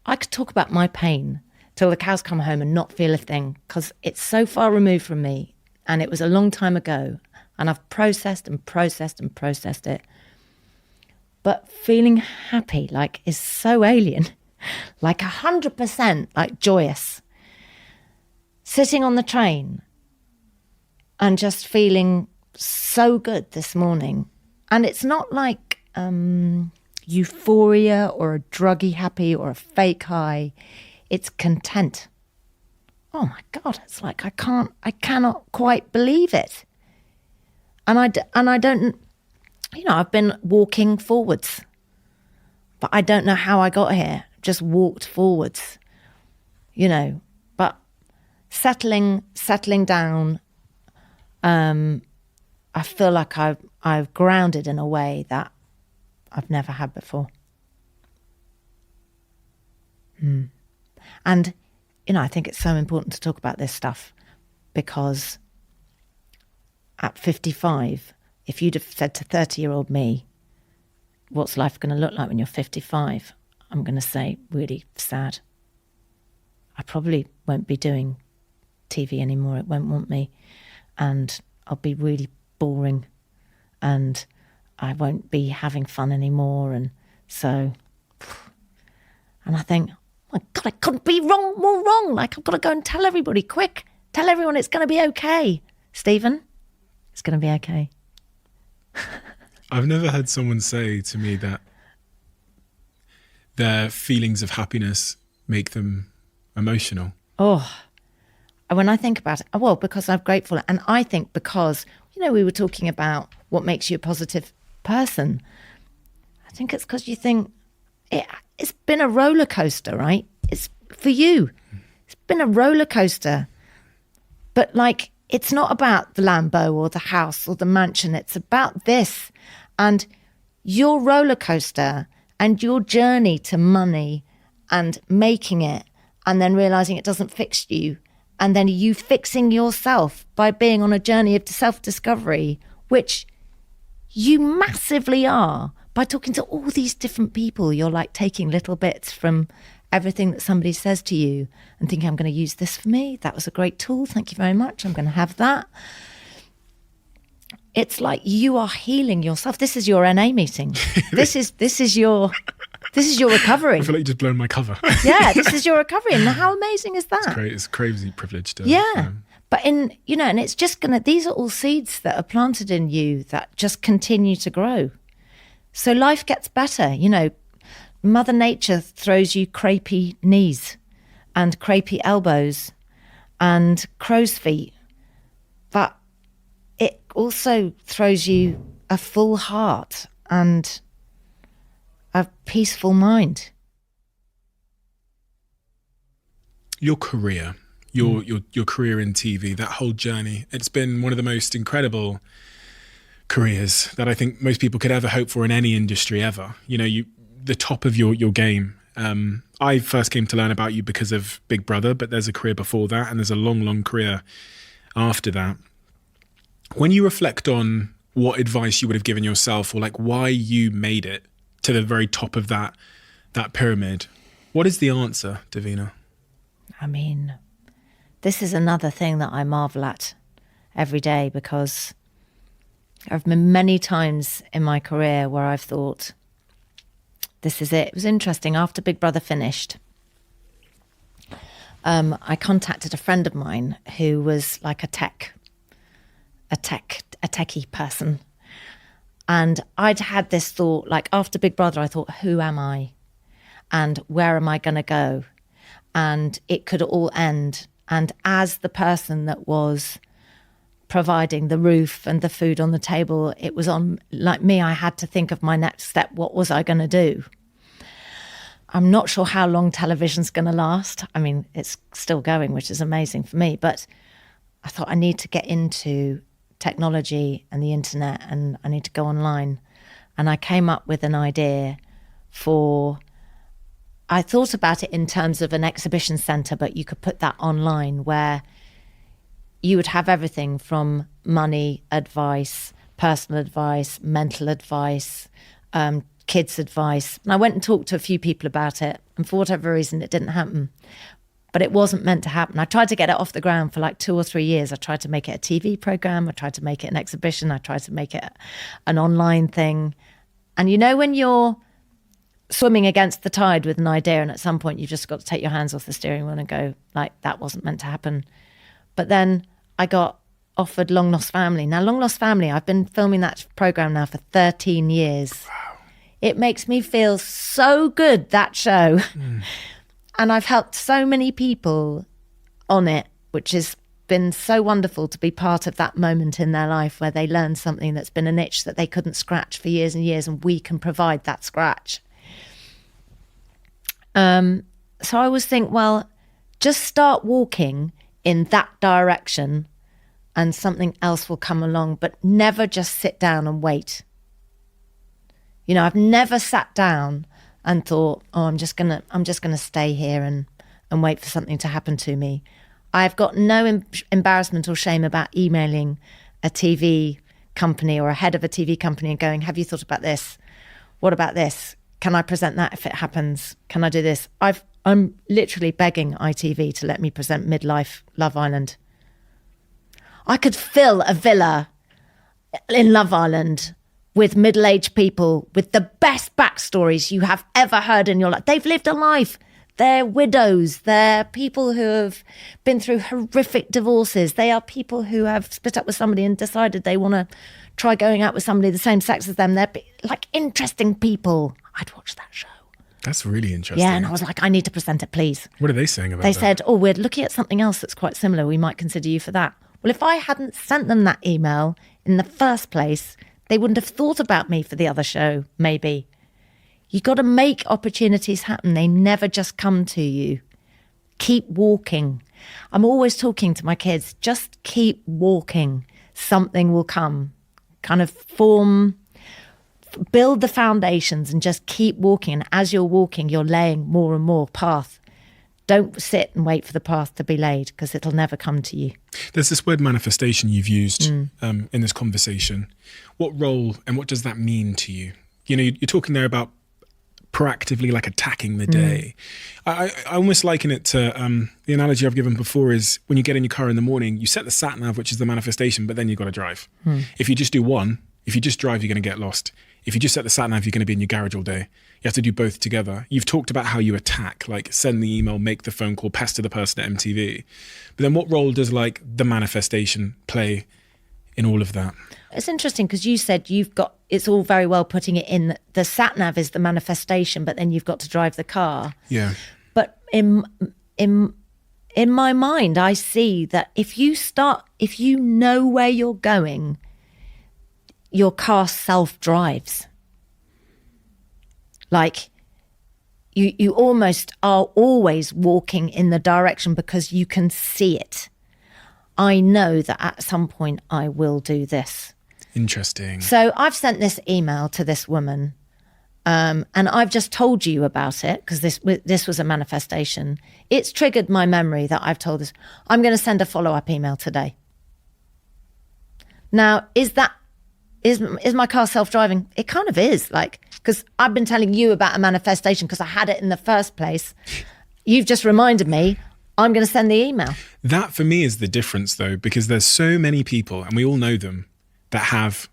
I could talk about my pain till the cows come home and not feel a thing, because it's so far removed from me. And it was a long time ago. And I've processed and processed and processed it. But feeling happy, like, is so alien. Like 100%, like joyous. Sitting on the train and just feeling so good this morning. And it's not like euphoria or a druggy happy or a fake high. It's content. Oh my God, it's like I cannot quite believe it. And I don't, you know, I've been walking forwards, but I don't know how I got here. Just walked forwards, you know, but settling down. I feel like I've grounded in a way that I've never had before. And, you know, I think it's so important to talk about this stuff, because at 55, if you'd have said to 30-year-old me, what's life going to look like when you're 55? I'm going to say, really sad. I probably won't be doing TV anymore. It won't want me. And I'll be really boring. And I won't be having fun anymore. And so, and I think, oh my God, I couldn't be more wrong. Like, I've got to go and tell everybody, quick. Tell everyone it's going to be okay. Stephen, it's going to be okay. I've never had someone say to me that their feelings of happiness make them emotional. Oh, when I think about it, well, because I'm grateful. And I think because, you know, we were talking about what makes you a positive person. I think it's because you think it's been a roller coaster, right? It's for you. It's been a roller coaster. But like, it's not about the Lambo or the house or the mansion. It's about this. And your roller coaster and your journey to money and making it, and then realizing it doesn't fix you, and then you fixing yourself by being on a journey of self-discovery, which you massively are, by talking to all these different people. You're like taking little bits from everything that somebody says to you and thinking, I'm going to use this for me. That was a great tool. Thank you very much. I'm going to have that. It's like you are healing yourself. This is your NA meeting. This is your recovery. I feel like you just blown my cover. Yeah, this is your recovery. And how amazing is that? It's great. It's crazy privilege to. Yeah. But and it's just these are all seeds that are planted in you that just continue to grow. So life gets better. You know, Mother Nature throws you crepey knees and crepey elbows and crow's feet. But it also throws you a full heart and a peaceful mind. Your career, your career in TV, that whole journey, it's been one of the most incredible careers that I think most people could ever hope for in any industry ever. You know, the top of your game. I first came to learn about you because of Big Brother, but there's a career before that, and there's a long, long career after that. When you reflect on what advice you would have given yourself, or like why you made it to the very top of that pyramid, what is the answer, Davina? I mean, this is another thing that I marvel at every day, because I've been many times in my career where I've thought, this is it. It was interesting. After Big Brother finished, I contacted a friend of mine who was like a techie person. And I'd had this thought, like after Big Brother, I thought, who am I? And where am I going to go? And it could all end. And as the person that was providing the roof and the food on the table, it was on, like me, I had to think of my next step. What was I going to do? I'm not sure how long television's going to last. I mean, it's still going, which is amazing for me. But I thought I need to get into technology and the internet, and I need to go online. And I came up with an idea I thought about it in terms of an exhibition centre, but you could put that online where you would have everything from money advice, personal advice, mental advice, kids advice. And I went and talked to a few people about it, and for whatever reason, it didn't happen. But it wasn't meant to happen. I tried to get it off the ground for like 2 or 3 years. I tried to make it a TV program. I tried to make it an exhibition. I tried to make it an online thing. And you know, when you're swimming against the tide with an idea, and at some point you've just got to take your hands off the steering wheel and go, like, that wasn't meant to happen. But then I got offered Long Lost Family. Now, Long Lost Family, I've been filming that program now for 13 years. Wow. It makes me feel so good, that show. And I've helped so many people on it, which has been so wonderful to be part of that moment in their life where they learn something that's been an itch that they couldn't scratch for years and years, and we can provide that scratch. So I always think, well, just start walking in that direction and something else will come along, but never just sit down and wait. You know, I've never sat down and thought, oh, I'm just gonna stay here and wait for something to happen to me. I've got no embarrassment or shame about emailing a TV company or a head of a TV company and going, have you thought about this? What about this? Can I present that if it happens? Can I do this? I'm literally begging ITV to let me present Midlife Love Island. I could fill a villa in Love Island with middle-aged people with the best backstories you have ever heard in your life. They've lived a life. They're widows. They're people who have been through horrific divorces. They are people who have split up with somebody and decided they want to try going out with somebody the same sex as them. They're like interesting people. I'd watch that show. That's really interesting. Yeah, and I was like, I need to present it, please. What are they saying about They that? said, oh, we're looking at something else that's quite similar. We might consider you for that. Well, if I hadn't sent them that email in the first place, they wouldn't have thought about me for the other show, maybe. You got to make opportunities happen. They never just come to you. Keep walking. I'm always talking to my kids, just keep walking. Something will come. Kind of build the foundations and just keep walking. And as you're walking, you're laying more and more path. Don't sit and wait for the path to be laid, because it'll never come to you. There's this word manifestation you've used in this conversation. What role and what does that mean to you? You know, you're talking there about proactively like attacking the day. I almost liken it to the analogy I've given before is when you get in your car in the morning, you set the sat nav, which is the manifestation, but then you've got to drive. If you just do one, if you just drive, you're going to get lost. If you just set the sat nav, you're going to be in your garage all day. You have to do both together. You've talked about how you attack, like send the email, make the phone call, pester the person at MTV. But then what role does like the manifestation play in all of that? It's interesting because you said it's all very well putting it in, the sat nav is the manifestation, but then you've got to drive the car. Yeah. But in my mind, I see that if you know where you're going, your car self-drives. Like you almost are always walking in the direction because you can see it. I know that at some point I will do this. Interesting. So I've sent this email to this woman, and I've just told you about it because this was a manifestation. It's triggered my memory that I've told this. I'm going to send a follow-up email today. Now, is my car self-driving? It kind of is, like, because I've been telling you about a manifestation because I had it in the first place. You've just reminded me. I'm going to send the email. That for me is the difference, though, because there's so many people, and we all know them, that have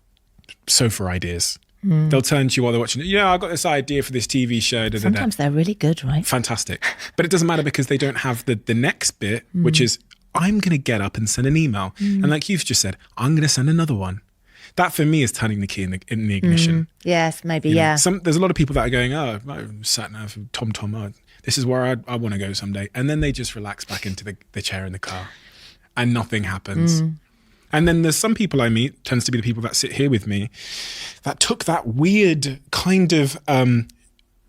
sofa ideas. They'll turn to you while they're watching. Yeah, I got this idea for this TV show. Sometimes they're really good, right? Fantastic. But it doesn't matter because they don't have the next bit, which is, I'm going to get up and send an email. And like you've just said, I'm going to send another one. That for me is turning the key in the ignition. Yes, maybe, You know, yeah. there's a lot of people that are going, oh, sat nav, Tom, this is where I want to go someday. And then they just relax back into the chair in the car and nothing happens. And then there's some people I meet, tends to be the people that sit here with me, that took that weird kind of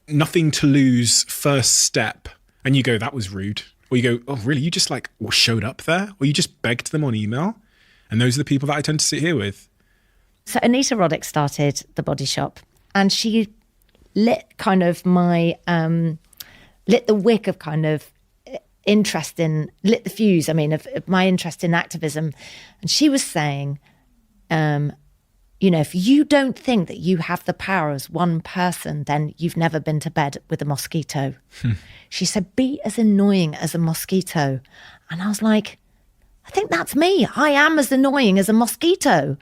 nothing to lose first step. And you go, that was rude. Or you go, oh, really? You just like showed up there? Or you just begged them on email? And those are the people that I tend to sit here with. So Anita Roddick started The Body Shop, and she lit kind of lit the wick of kind of lit the fuse, of my interest in activism. And she was saying, if you don't think that you have the power as one person, then you've never been to bed with a mosquito. She said, be as annoying as a mosquito. And I was like, I think that's me. I am as annoying as a mosquito.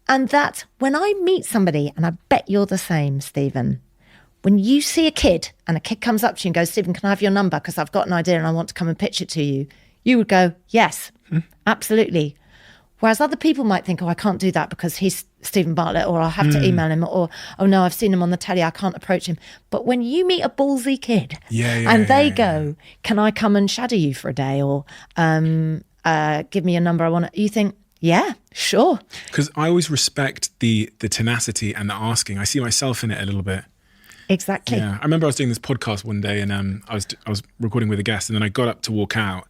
And that when I meet somebody, and I bet you're the same, Stephen, when you see a kid and a kid comes up to you and goes, Stephen, can I have your number? Because I've got an idea and I want to come and pitch it to you. You would go, yes, absolutely. Whereas other people might think, oh, I can't do that because he's Stephen Bartlett, or I'll have to email him, or, oh no, I've seen him on the telly, I can't approach him. But when you meet a ballsy kid they go, can I come and shadow you for a day? Or give me your number, you think, yeah, sure. Because I always respect the tenacity and the asking. I see myself in it a little bit. Exactly. Yeah, I remember I was doing this podcast one day, and I was recording with a guest, and then I got up to walk out,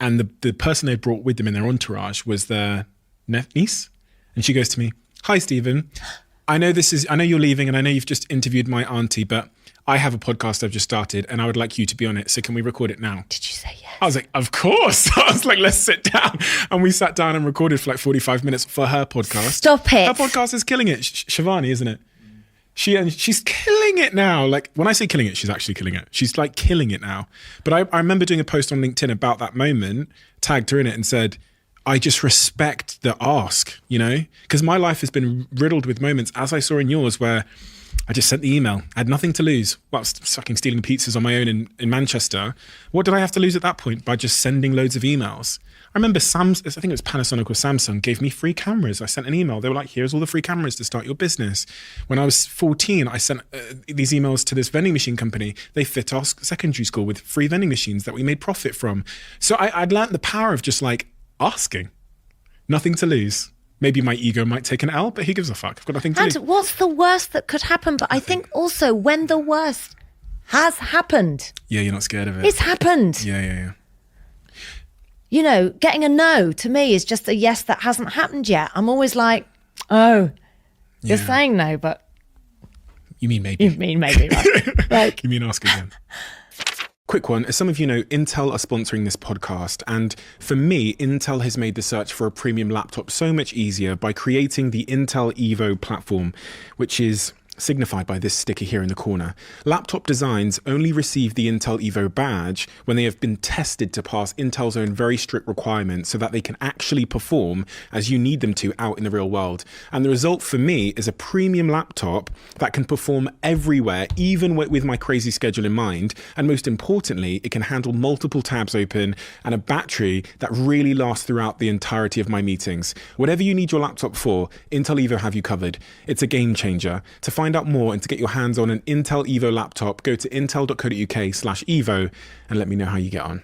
and the person they brought with them in their entourage was their niece, and she goes to me, "Hi, Stephen. I know you're leaving, and I know you've just interviewed my auntie, but I have a podcast I've just started, and I would like you to be on it. So can we record it now?" Did you say yes? I was like, of course. I was like, let's sit down. And we sat down and recorded for like 45 minutes for her podcast. Stop it. Her podcast is killing it. Shivani, isn't it? She's killing it now. Like, when I say killing it, she's actually killing it. She's like killing it now. But I remember doing a post on LinkedIn about that moment, tagged her in it and said, I just respect the ask, because my life has been riddled with moments, as I saw in yours, where I just sent the email. I had nothing to lose. Well, I was fucking stealing pizzas on my own in Manchester. What did I have to lose at that point by just sending loads of emails? I remember I think it was Panasonic or Samsung, gave me free cameras. I sent an email. They were like, here's all the free cameras to start your business. When I was 14, I sent these emails to this vending machine company. They fit our secondary school with free vending machines that we made profit from. So I'd learned the power of just like asking. Nothing to lose. Maybe my ego might take an L, but who gives a fuck? I've got nothing to lose. And what's the worst that could happen? But I think also when the worst has happened. Yeah, you're not scared of it. It's happened. Yeah. Getting a no to me is just a yes that hasn't happened yet. I'm always like, oh, you're saying no, but... You mean maybe. You mean maybe, right? You mean ask again. Quick one. As some of you know, Intel are sponsoring this podcast. And for me, Intel has made the search for a premium laptop so much easier by creating the Intel Evo platform, which is signified by this sticker here in the corner. Laptop designs only receive the Intel Evo badge when they have been tested to pass Intel's own very strict requirements so that they can actually perform as you need them to out in the real world. And the result for me is a premium laptop that can perform everywhere, even with my crazy schedule in mind. And most importantly, it can handle multiple tabs open and a battery that really lasts throughout the entirety of my meetings. Whatever you need your laptop for, Intel Evo have you covered. It's a game changer. To find out more and to get your hands on an Intel Evo laptop, go to intel.co.uk/Evo and let me know how you get on.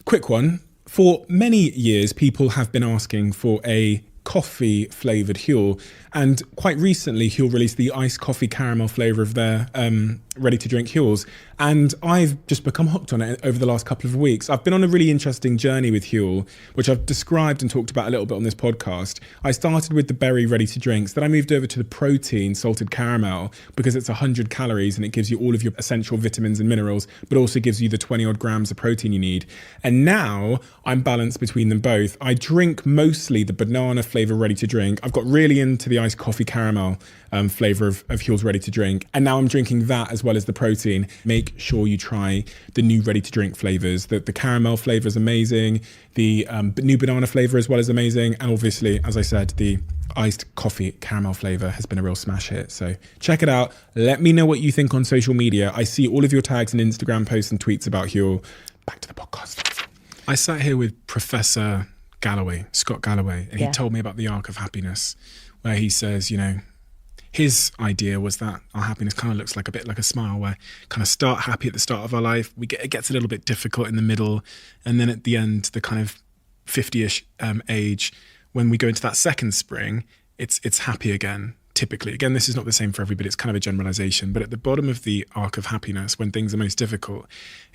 Quick one. For many years, people have been asking for a coffee flavoured Huel, and quite recently Huel released the iced coffee caramel flavour of their ready to drink Huels, and I've just become hooked on it over the last couple of weeks. I've been on a really interesting journey with Huel, which I've described and talked about a little bit on this podcast. I started with the berry ready to drinks, then I moved over to the protein salted caramel because it's 100 calories and it gives you all of your essential vitamins and minerals, but also gives you the 20 odd grams of protein you need. And now I'm balanced between them both. I drink mostly the banana flavour ready to drink. I've got really into the iced coffee caramel flavour of Huel's ready to drink, and now I'm drinking that as well as the protein. Make sure you try the new ready to drink flavours. The caramel flavour is amazing, the new banana flavour as well is amazing, and obviously, as I said, the iced coffee caramel flavour has been a real smash hit. So check it out. Let me know what you think on social media. I see all of your tags and Instagram posts and tweets about Huel. Back to the podcast. I sat here with Professor Galloway, Scott Galloway, and he told me about the arc of happiness, where he says, his idea was that our happiness kind of looks like a bit like a smile, where kind of start happy at the start of our life, it gets a little bit difficult in the middle, and then at the end, the kind of 50-ish age, when we go into that second spring, it's happy again. typically, again, this is not the same for everybody, it's kind of a generalization, but at the bottom of the arc of happiness, when things are most difficult,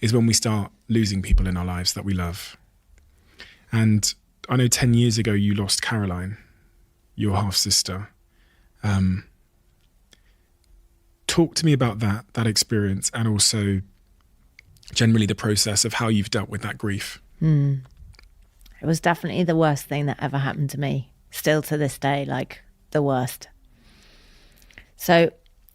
is when we start losing people in our lives that we love. And I know 10 years ago you lost Caroline, your half-sister. Talk to me about that experience, and also generally the process of how you've dealt with that grief. It was definitely the worst thing that ever happened to me. Still to this day, like the worst. So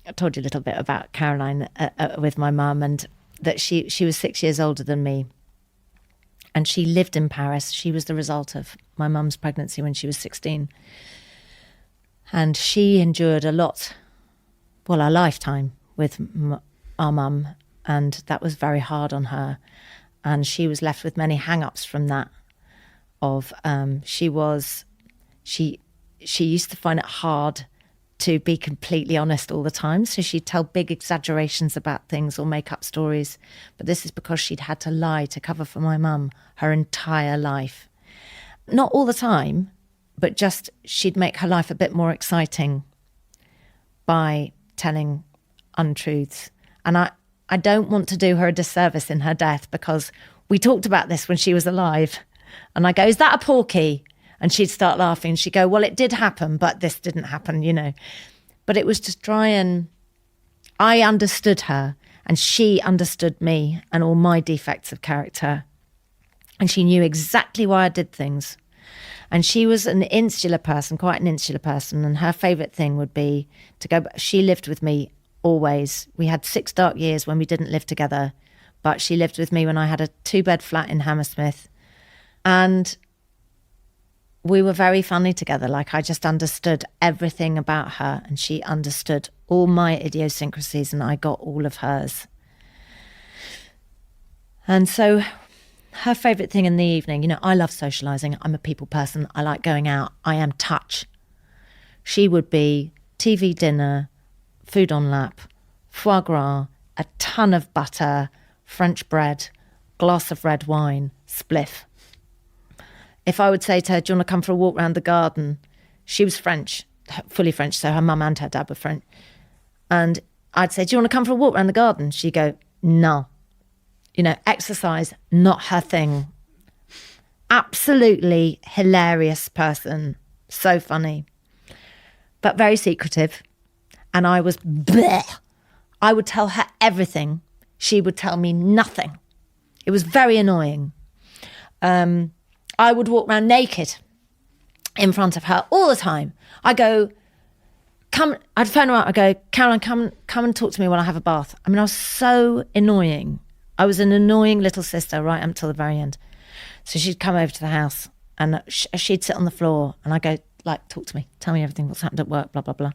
I told you a little bit about Caroline with my mum, and that she was 6 years older than me. And she lived in Paris. She was the result of my mum's pregnancy when she was 16. And she endured a lot, well, a lifetime with our mum. And that was very hard on her. And she was left with many hang-ups from that. She used to find it hard to be completely honest all the time. So she'd tell big exaggerations about things or make up stories. But this is because she'd had to lie to cover for my mum her entire life. Not all the time, but just she'd make her life a bit more exciting by telling untruths. And I don't want to do her a disservice in her death, because we talked about this when she was alive. And I go, is that a porky? And she'd start laughing. She'd go, well, it did happen, but this didn't happen, you know. But it was to try and... I understood her, and she understood me and all my defects of character. And she knew exactly why I did things. And she was an insular person, quite an insular person. And her favourite thing would be to go... She lived with me always. We had 6 dark years when we didn't live together. But she lived with me when I had a 2-bed flat in Hammersmith. And... we were very funny together. Like, I just understood everything about her, and she understood all my idiosyncrasies, and I got all of hers. And so her favourite thing in the evening, you know, I love socialising. I'm a people person. I like going out. I am touch. She would be TV dinner, food on lap, foie gras, a ton of butter, French bread, glass of red wine, spliff. If I would say to her, do you want to come for a walk around the garden? She was French, fully French, so her mum and her dad were French. And I'd say, do you want to come for a walk around the garden? She'd go, no. You know, exercise, not her thing. Absolutely hilarious person. So funny. But very secretive. And I was bleh. I would tell her everything. She would tell me nothing. It was very annoying. I would walk around naked in front of her all the time. I go, I'd phone her out. I go, Caroline, come and talk to me while I have a bath. I mean, I was so annoying. I was an annoying little sister right up until the very end. So she'd come over to the house, and she'd sit on the floor, and I go, like, talk to me. Tell me everything, what's happened at work, blah, blah, blah.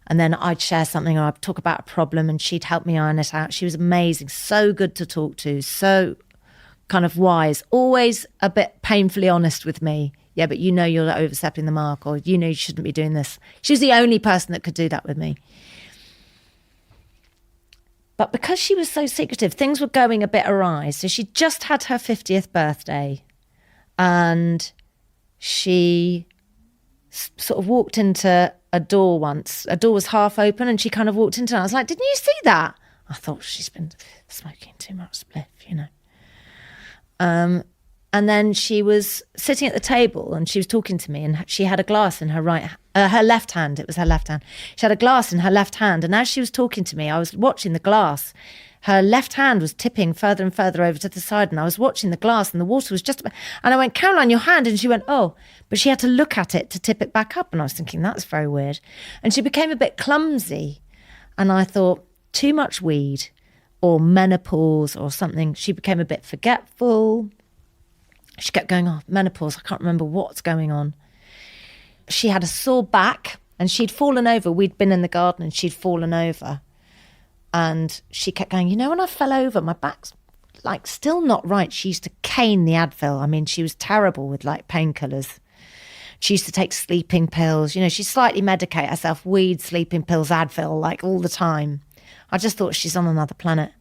And then I'd share something, or I'd talk about a problem, and she'd help me iron it out. She was amazing, so good to talk to, so kind of wise, always a bit painfully honest with me. Yeah, but you know you're overstepping the mark, or you know you shouldn't be doing this. She was the only person that could do that with me. But because she was so secretive, things were going a bit awry. So she just had her 50th birthday, and she sort of walked into a door once. A door was half open, and she kind of walked into it. I was like, didn't you see that? I thought, she's been smoking too much spliff, you know. And then she was sitting at the table, and she was talking to me, and she had a glass in her her left hand. It was her left hand. She had a glass in her left hand. And as she was talking to me, I was watching the glass. Her left hand was tipping further and further over to the side, and I was watching the glass, and the water was just... And I went, Caroline, your hand. And she went, oh. But she had to look at it to tip it back up. And I was thinking, that's very weird. And she became a bit clumsy. And I thought, too much weed or menopause or something. She became a bit forgetful. She kept going, oh, menopause, I can't remember what's going on. She had a sore back, and she'd fallen over. We'd been in the garden, and she'd fallen over. And she kept going, you know, when I fell over, my back's like still not right. She used to cane the Advil. I mean, she was terrible with like painkillers. She used to take sleeping pills. You know, she slightly medicate herself, weed, sleeping pills, Advil, like all the time. I just thought she's on another planet.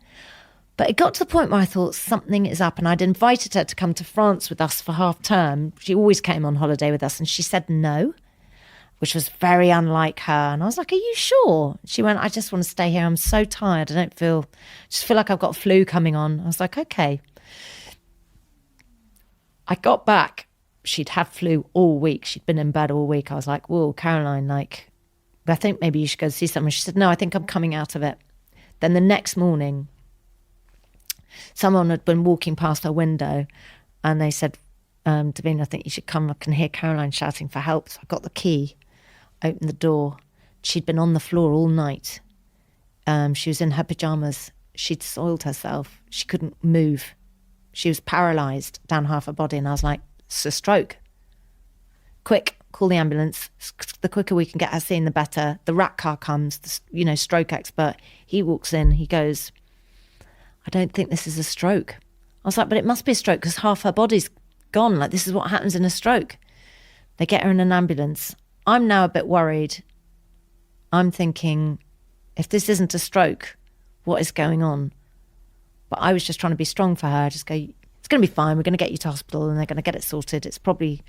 But it got to the point where I thought something is up, and I'd invited her to come to France with us for half term. She always came on holiday with us, and she said no. which was very unlike her. And I was like, are you sure? She went, I just want to stay here. I'm so tired. I just feel like I've got flu coming on. I was like, okay. I got back. She'd had flu all week. She'd been in bed all week. I was like, whoa, Caroline, like, I think maybe you should go see someone. She said, no, I think I'm coming out of it. Then the next morning, someone had been walking past her window and they said, Davina, I think you should come. I can hear Caroline shouting for help. So I got the key, opened the door. She'd been on the floor all night. She was in her pajamas. She'd soiled herself. She couldn't move. She was paralysed down half her body. And I was like, it's a stroke. Quick, call the ambulance. The quicker we can get her seen, the better. The rat car comes, the stroke expert. He walks in. He goes, I don't think this is a stroke. I was like, but it must be a stroke because half her body's gone. Like, this is what happens in a stroke. They get her in an ambulance. I'm now a bit worried. I'm thinking, if this isn't a stroke, what is going on? But I was just trying to be strong for her. Just go, it's going to be fine. We're going to get you to hospital and they're going to get it sorted. It's probably,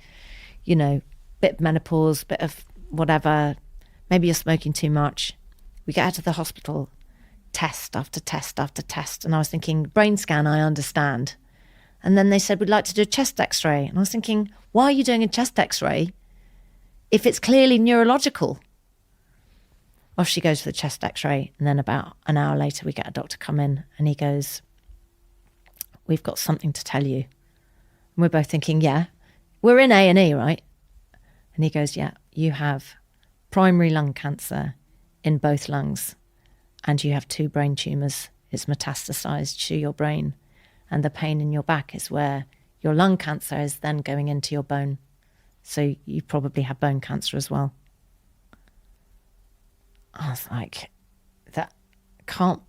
bit of menopause, bit of whatever. Maybe you're smoking too much. We get her to the hospital. Test after test after test. And I was thinking, brain scan, I understand. And then they said, we'd like to do a chest x-ray. And I was thinking, why are you doing a chest x-ray if it's clearly neurological? Off she goes for the chest x-ray. And then about an hour later, we get a doctor come in and he goes, we've got something to tell you. And we're both thinking, yeah, we're in A&E, right? And he goes, yeah, you have primary lung cancer in both lungs and you have 2 brain tumours. It's metastasised to your brain. And the pain in your back is where your lung cancer is then going into your bone. So you probably have bone cancer as well. I was like, that can't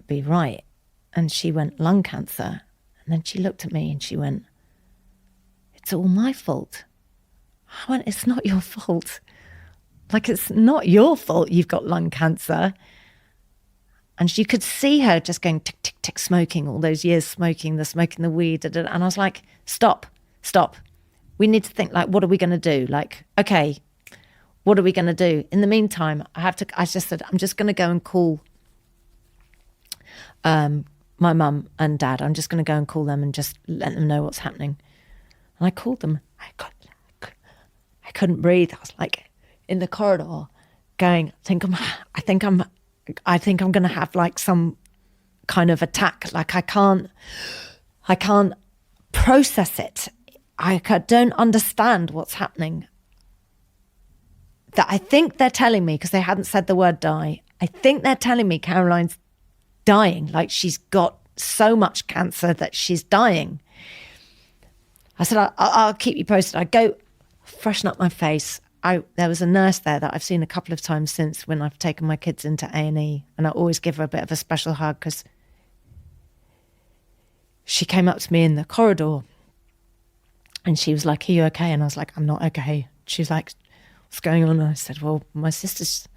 be right. And she went, lung cancer. And then she looked at me and she went, it's all my fault. I went, it's not your fault. Like, it's not your fault you've got lung cancer. And you could see her just going tick, tick, tick, smoking all those years, smoking the weed. And I was like, stop. We need to think, like, what are we going to do? Like, okay, what are we going to do? In the meantime, I just said, I'm just going to go and call my mum and dad. I'm just going to go and call them and just let them know what's happening. And I called them. I couldn't breathe. I was like in the corridor going, I think I'm going to have like some kind of attack. Like I can't process it. I don't understand what's happening. That I think they're telling me, because they hadn't said the word die, I think they're telling me Caroline's dying. Like she's got so much cancer that she's dying. I said, I'll keep you posted. I go freshen up my face. There was a nurse there that I've seen a couple of times since when I've taken my kids into A&E, and I always give her a bit of a special hug because she came up to me in the corridor and she was like, are you okay? And I was like, I'm not okay. She was like, what's going on? And I said, well, my sister's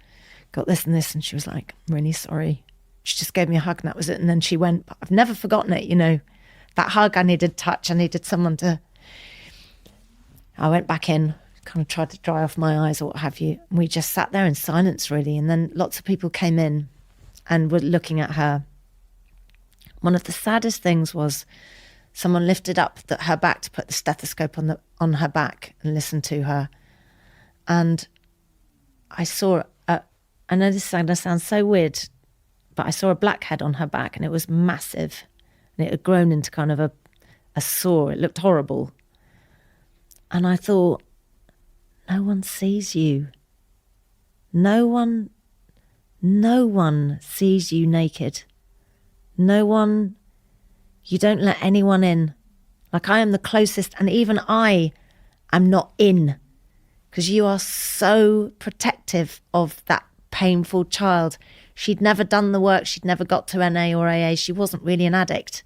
got this and this. And she was like, I'm really sorry. She just gave me a hug and that was it. And then she went, but I've never forgotten it, that hug. I needed touch. I needed someone to... I went back in, kind of tried to dry off my eyes or what have you. And we just sat there in silence, really. And then lots of people came in and were looking at her. One of the saddest things was someone lifted up her back to put the stethoscope on her back and listen to her. And I saw, I know this is going to sound so weird, but I saw a blackhead on her back and it was massive. And it had grown into kind of a sore. It looked horrible. And I thought, no one sees you. No one sees you naked. You don't let anyone in. Like I am the closest, and even I am not in, because you are so protective of that painful child. She'd never done the work. She'd never got to NA or AA. She wasn't really an addict.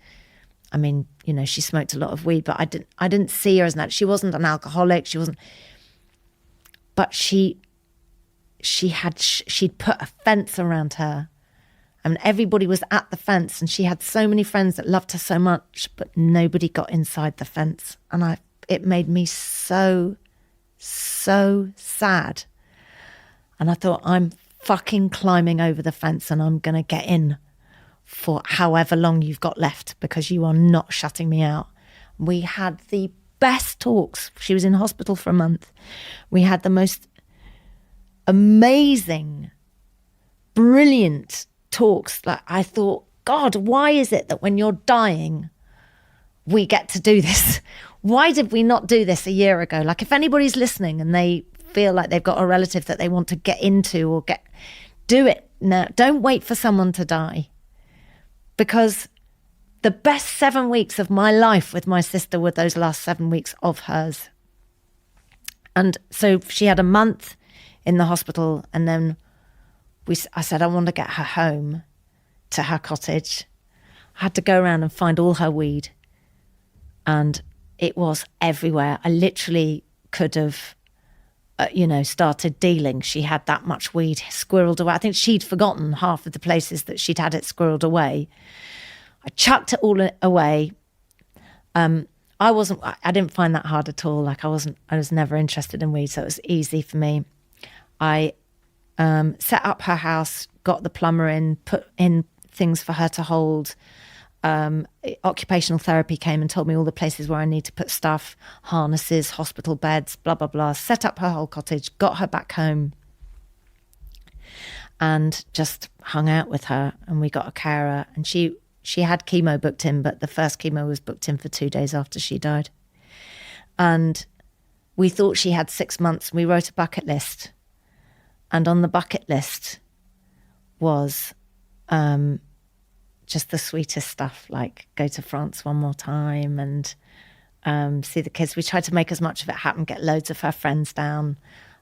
I mean, she smoked a lot of weed, but I didn't see her as an addict. She wasn't an alcoholic. She wasn't. But she'd put a fence around her. And everybody was at the fence, and she had so many friends that loved her so much, but nobody got inside the fence. And it made me so, so sad And I thought, I'm fucking climbing over the fence and I'm going to get in for however long you've got left, because you are not shutting me out. We had the best talks. She was in hospital for a month. We had the most amazing, brilliant talks. Like, I thought, God, why is it that when you're dying, we get to do this? Why did we not do this a year ago? Like, if anybody's listening and they feel like they've got a relative that they want to get into or do it now. Don't wait for someone to die. Because the best 7 weeks of my life with my sister were those last 7 weeks of hers. And so she had a month in the hospital, and then I said, I want to get her home to her cottage. I had to go around and find all her weed, and it was everywhere. I literally could have, started dealing. She had that much weed squirreled away. I think she'd forgotten half of the places that she'd had it squirreled away. I chucked it all away. I didn't find that hard at all. Like, I was never interested in weed, so it was easy for me. I set up her house, got the plumber in, put in things for her to hold. Occupational therapy came and told me all the places where I need to put stuff, harnesses, hospital beds, blah, blah, blah. Set up her whole cottage, got her back home, and just hung out with her. And we got a carer, and she had chemo booked in, but the first chemo was booked in for 2 days after she died. And we thought she had 6 months. We wrote a bucket list. And on the bucket list was just the sweetest stuff, like go to France one more time and see the kids. We tried to make as much of it happen, get loads of her friends down.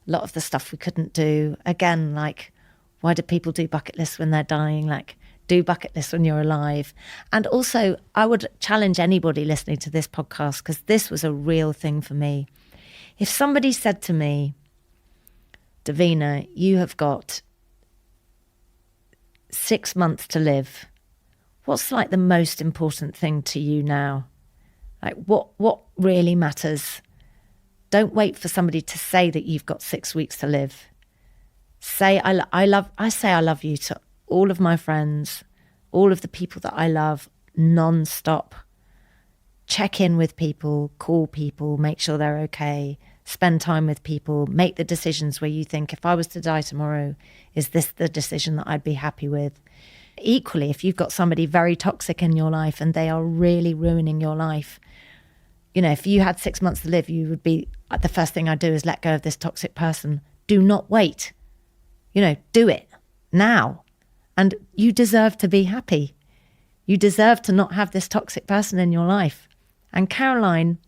A lot of the stuff we couldn't do. Again, like, why do people do bucket lists when they're dying? Like, do bucket lists when you're alive. And also, I would challenge anybody listening to this podcast, because this was a real thing for me. If somebody said to me, Davina, you have got 6 months to live. What's like the most important thing to you now? Like, what really matters? Don't wait for somebody to say that you've got 6 weeks to live. Say I love you to all of my friends, all of the people that I love, non-stop. Check in with people, call people, make sure they're okay, spend time with people, make the decisions where you think, if I was to die tomorrow, is this the decision that I'd be happy with? Equally, if you've got somebody very toxic in your life and they are really ruining your life, if you had 6 months to live, you would be, the first thing I'd do is let go of this toxic person. Do not wait. Do it now. And you deserve to be happy. You deserve to not have this toxic person in your life. And Caroline,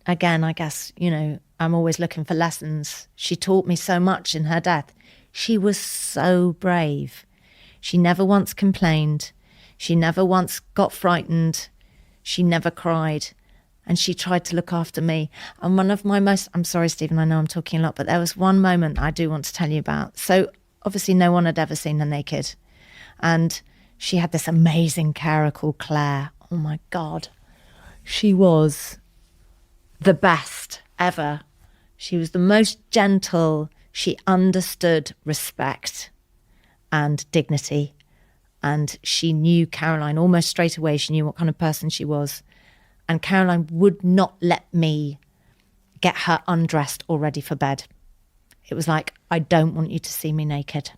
again, I guess, I'm always looking for lessons. She taught me so much in her death. She was so brave. She never once complained. She never once got frightened. She never cried. And she tried to look after me. And one of my I'm sorry, Stephen, I know I'm talking a lot, but there was one moment I do want to tell you about. So obviously no one had ever seen her naked. And she had this amazing carer called Claire. Oh my God. She was the best ever. She was the most gentle. She understood respect and dignity. And she knew Caroline almost straight away. She knew what kind of person she was. And Caroline would not let me get her undressed or ready for bed. It was like, I don't want you to see me naked.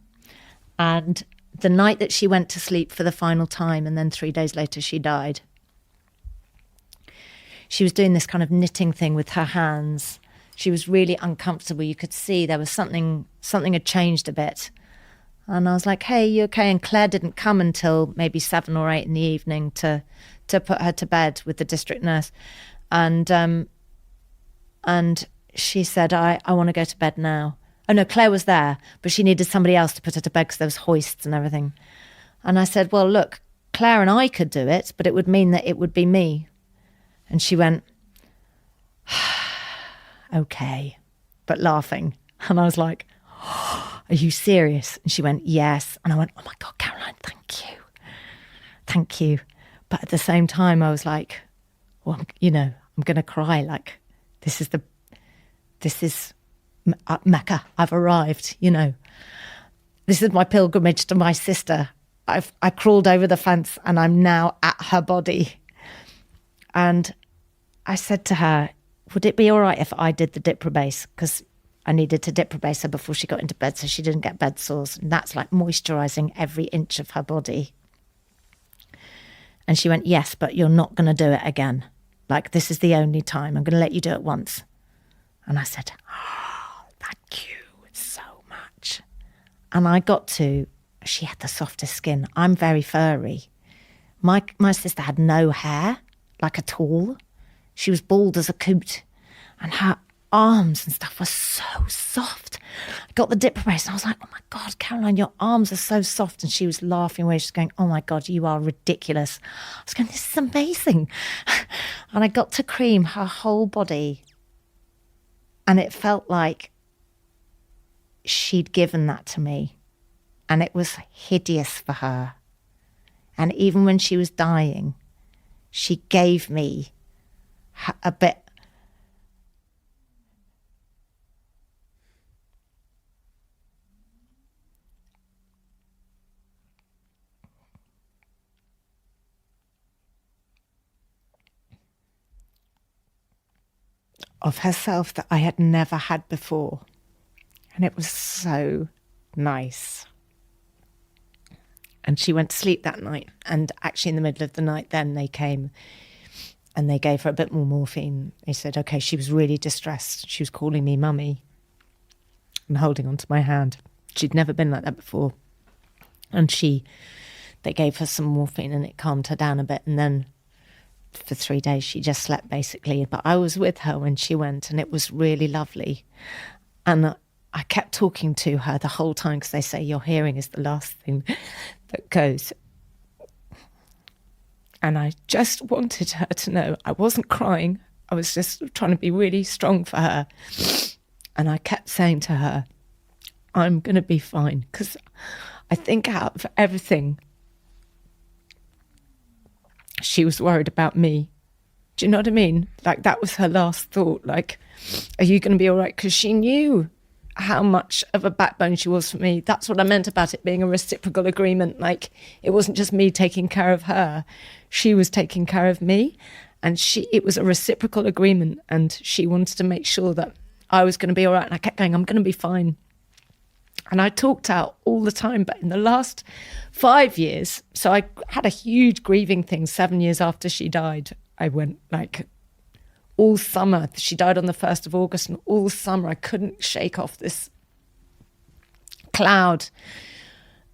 And the night that she went to sleep for the final time, and then 3 days later she died, she was doing this kind of knitting thing with her hands. She was really uncomfortable. You could see there was something had changed a bit. And I was like, hey, you okay? And Claire didn't come until maybe 7 or 8 in the evening to put her to bed with the district nurse. And she said, I want to go to bed now. Oh no, Claire was there, but she needed somebody else to put her to bed because there was hoists and everything. And I said, well, look, Claire and I could do it, but it would mean that it would be me. And she went, okay, but laughing. And I was like, are you serious? And she went, yes. And I went, oh my God, Caroline, thank you. Thank you. But at the same time, I was like, well, I'm going to cry. Like, this is Mecca, I've arrived, you know. This is my pilgrimage to my sister. I crawled over the fence and I'm now at her body. And I said to her, would it be all right if I did the diprobase? Because I needed to diprobase her before she got into bed so she didn't get bed sores. And that's like moisturising every inch of her body. And she went, yes, but you're not going to do it again. Like, this is the only time. I'm going to let you do it once. And I said, oh, thank you so much. And I got to, she had the softest skin. I'm very furry. My sister had no hair, like at all. She was bald as a coot. And her arms and stuff were so soft. I got the diprobase and I was like, oh my God, Caroline, your arms are so soft. And she was laughing away. She's going, oh my God, you are ridiculous. I was going, this is amazing. And I got to cream her whole body. And it felt like she'd given that to me. And it was hideous for her. And even when she was dying, she gave me a bit of herself that I had never had before. And it was so nice. And she went to sleep that night. And actually in the middle of the night then they came and they gave her a bit more morphine. They said, okay, she was really distressed. She was calling me mummy and holding onto my hand. She'd never been like that before. And they gave her some morphine and it calmed her down a bit. And then for 3 days she just slept basically. But I was with her when she went and it was really lovely. And I kept talking to her the whole time because they say your hearing is the last thing that goes. And I just wanted her to know I wasn't crying. I was just trying to be really strong for her. And I kept saying to her, I'm going to be fine. Because I think out of everything, she was worried about me. Do you know what I mean? Like, that was her last thought. Like, are you going to be all right? Because she knew how much of a backbone she was for me. That's what I meant about it being a reciprocal agreement. Like, it wasn't just me taking care of her. She was taking care of me. And it was a reciprocal agreement. And she wanted to make sure that I was going to be all right. And I kept going, I'm going to be fine. And I talked out all the time. But in the last 5 years, so I had a huge grieving thing 7 years after she died. I went like all summer. She died on the 1st of August. And all summer I couldn't shake off this cloud.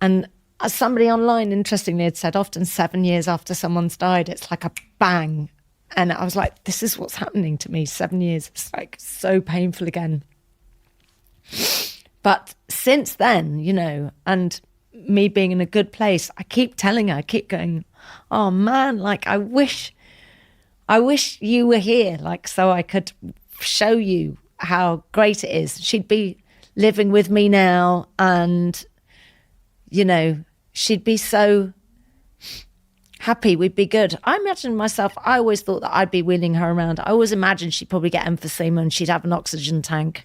And somebody online, interestingly, had said often 7 years after someone's died, it's like a bang. And I was like, this is what's happening to me. 7 years. It's like so painful again. But since then, you know, and me being in a good place, I keep telling her, I keep going, oh man, like I wish you were here, like so I could show you how great it is. She'd be living with me now and, you know, she'd be so happy, we'd be good. I imagine myself, I always thought that I'd be wheeling her around. I always imagined she'd probably get emphysema and she'd have an oxygen tank.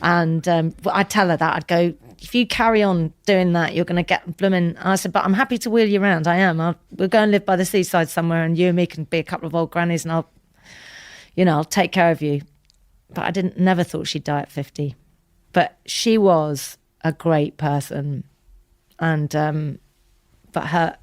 And I'd tell her that. I'd go, if you carry on doing that, you're going to get blooming. I said, but I'm happy to wheel you around. I am. We'll go and live by the seaside somewhere and you and me can be a couple of old grannies and I'll take care of you. But I never thought she'd die at 50. But she was a great person. And, but her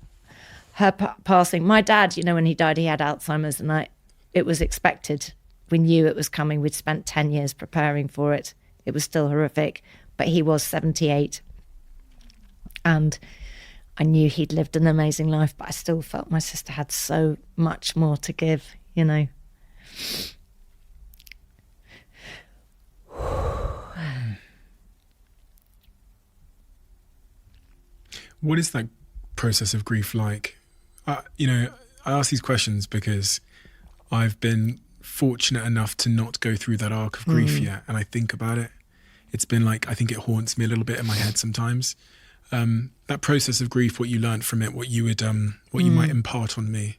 passing, my dad, you know, when he died, he had Alzheimer's and it was expected. We knew it was coming. We'd spent 10 years preparing for it. It was still horrific, but he was 78. And I knew he'd lived an amazing life, but I still felt my sister had so much more to give, you know. What is that process of grief like? You know, I ask these questions because I've been fortunate enough to not go through that arc of grief yet, and I think about it. It's been like, I think it haunts me a little bit in my head sometimes. That process of grief, what you learned from it, what you would, what you might impart on me.